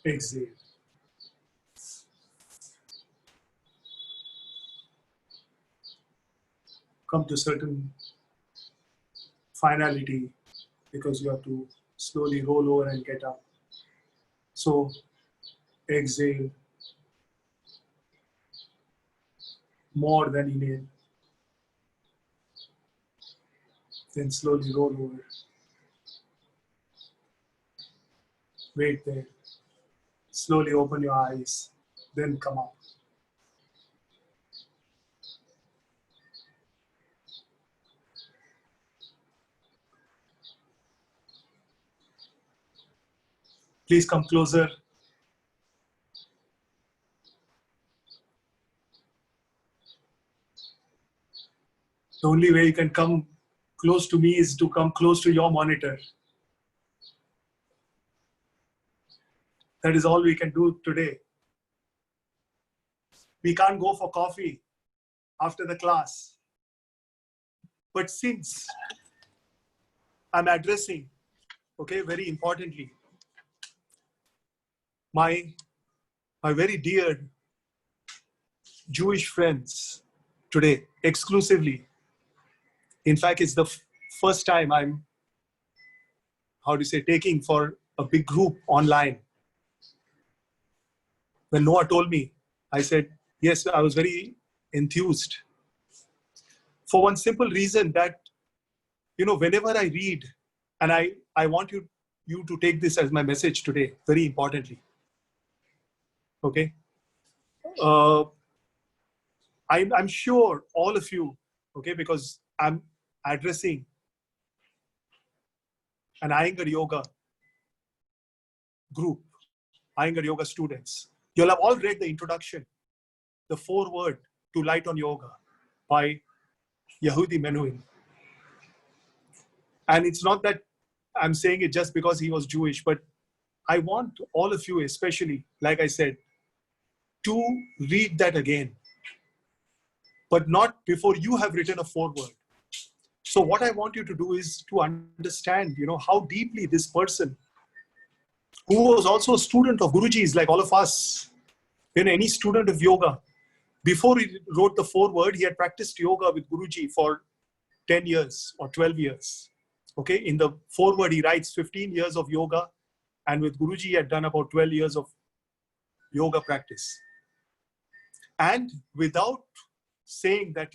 Exhale. Come to certain finality because you have to slowly roll over and get up. So exhale more than inhale. Then slowly roll over. wait there. Slowly open your eyes, then come up. Please come closer. The only way you can come close to me is to come close to your monitor. That is all we can do today. We can't go for coffee after the class. But since I'm addressing, okay, very importantly, my very dear Jewish friends today, exclusively. In fact, it's the first time I'm, taking for a big group online. When Noah told me, I said, yes, I was very enthused. For one simple reason that, whenever I read, and I want you to take this as my message today, very importantly. Okay? I'm sure all of you, okay, because I'm addressing an Iyengar yoga group, Iyengar yoga students. You'll have all read the introduction, the foreword to Light on Yoga by Yehudi Menuhin. And it's not that I'm saying it just because he was Jewish, but I want all of you, especially, like I said, to read that again, but not before you have written a foreword. So what I want you to do is to understand, how deeply this person, who was also a student of Guruji's, like all of us, any student of yoga, before he wrote the foreword, he had practiced yoga with Guruji for 10 years or 12 years. Okay, in the foreword, he writes 15 years of yoga, and with Guruji, he had done about 12 years of yoga practice. And without saying that,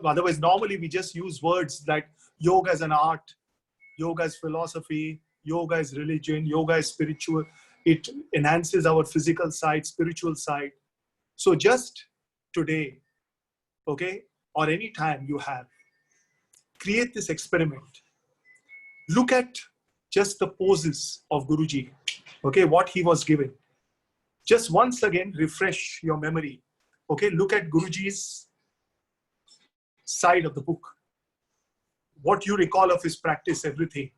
otherwise normally we just use words like yoga is an art, yoga is philosophy, yoga is religion, yoga is spiritual. It enhances our physical side, spiritual side. So just today, okay, or any time you have, create this experiment. Look at just the poses of Guruji, okay, what he was given. Just once again, refresh your memory. Okay, look at Guruji's side of the book. What you recall of his practice, everything.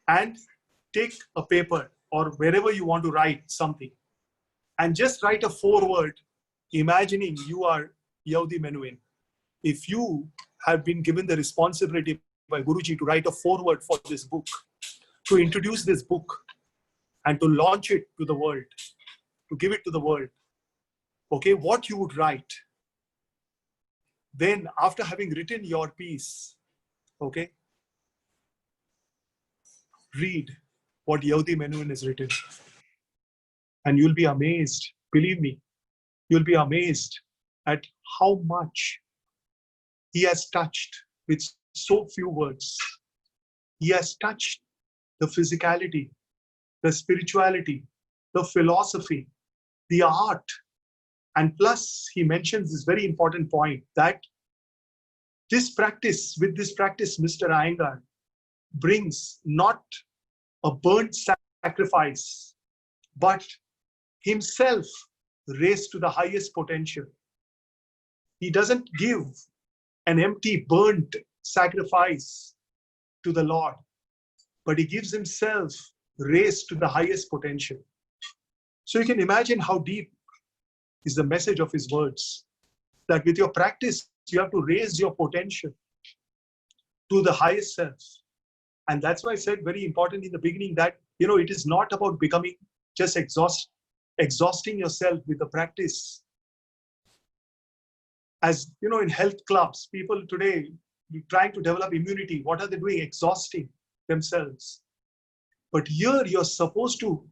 And take a paper or wherever you want to write something. And just write a foreword, imagining you are Yehudi Menuhin. If you have been given the responsibility by Guruji to write a foreword for this book, to introduce this book, and to launch it to the world, to give it to the world, okay, what you would write. Then after having written your piece, okay, read what Yehudi Menuhin has written. And you'll be amazed, believe me, you'll be amazed at how much he has touched with so few words. He has touched the physicality, the spirituality, the philosophy, the art. And plus, he mentions this very important point that with this practice, Mr. Iyengar brings not a burnt sacrifice, but himself raised to the highest potential. He doesn't give an empty, burnt sacrifice to the Lord, but he gives himself raised to the highest potential. So you can imagine how deep is the message of his words, that with your practice, you have to raise your potential to the highest self. And that's why I said very important in the beginning that, it is not about becoming just exhausting yourself with the practice. As in health clubs, people today trying to develop immunity, what are they doing? Exhausting themselves. But here you're supposed to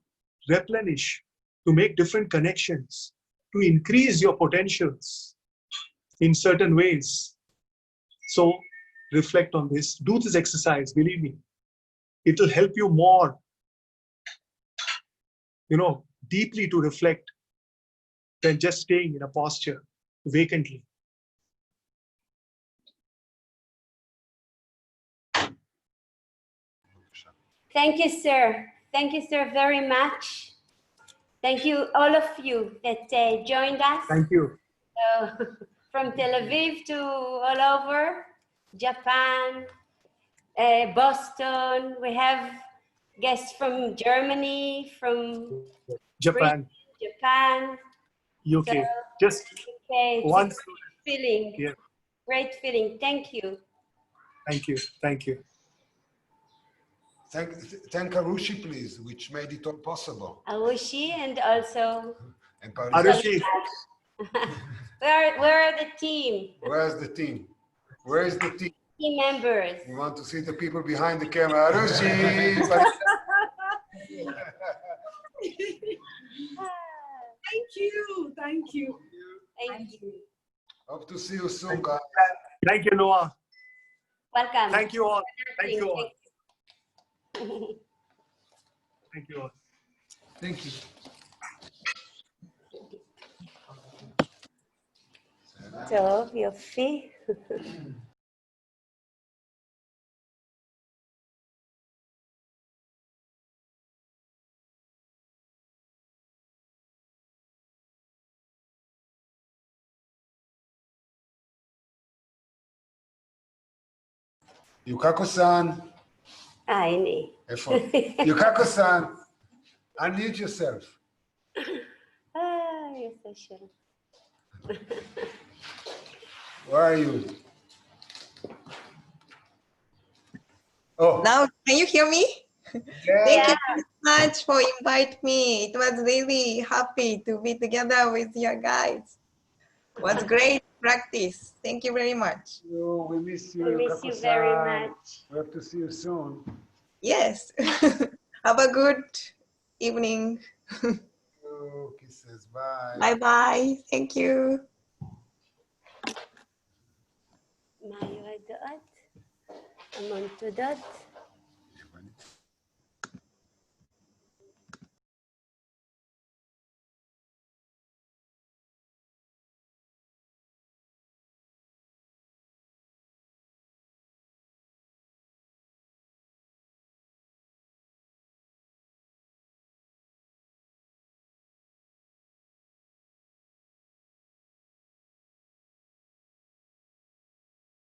replenish, to make different connections, to increase your potentials in certain ways. So reflect on this, do this exercise, believe me. It will help you more deeply to reflect than just staying in a posture vacantly. Thank you, sir. Thank you, sir, very much. Thank you, all of you that joined us. Thank you. From Tel Aviv to all over, Japan, Boston. We have guests from Germany, from Japan, Japan. UK. So, Just okay, it's one. a great feeling. Yeah. Great feeling. Thank you. Thank you. Thank you. Thank Arushi, please, which made it all possible. Arushi and also And Paris. Arushi, where are the team? Where's the team? Where is the team? Team members. We want to see the people behind the camera. Arushi! Thank you. Thank you. Thank you. Hope to see you soon, guys. thank you, Noah. Welcome. Thank you all. Thank you all. you. Thank you all. Thank you. טוב, יופי. Yukako-san. הנה. איפה? Yukako-san, unmute yourself. יפה שלום. Where are you? Oh, Now, can you hear me? yeah. Thank you so much for inviting me. It was really happy to be together with your guys. It was great practice. Thank you very much. We miss you. We miss you very much. We have to see you soon. Yes. Have a good evening. Oh, kisses. Bye. Bye-bye. Thank you. מה היו הדעות? המון תודות.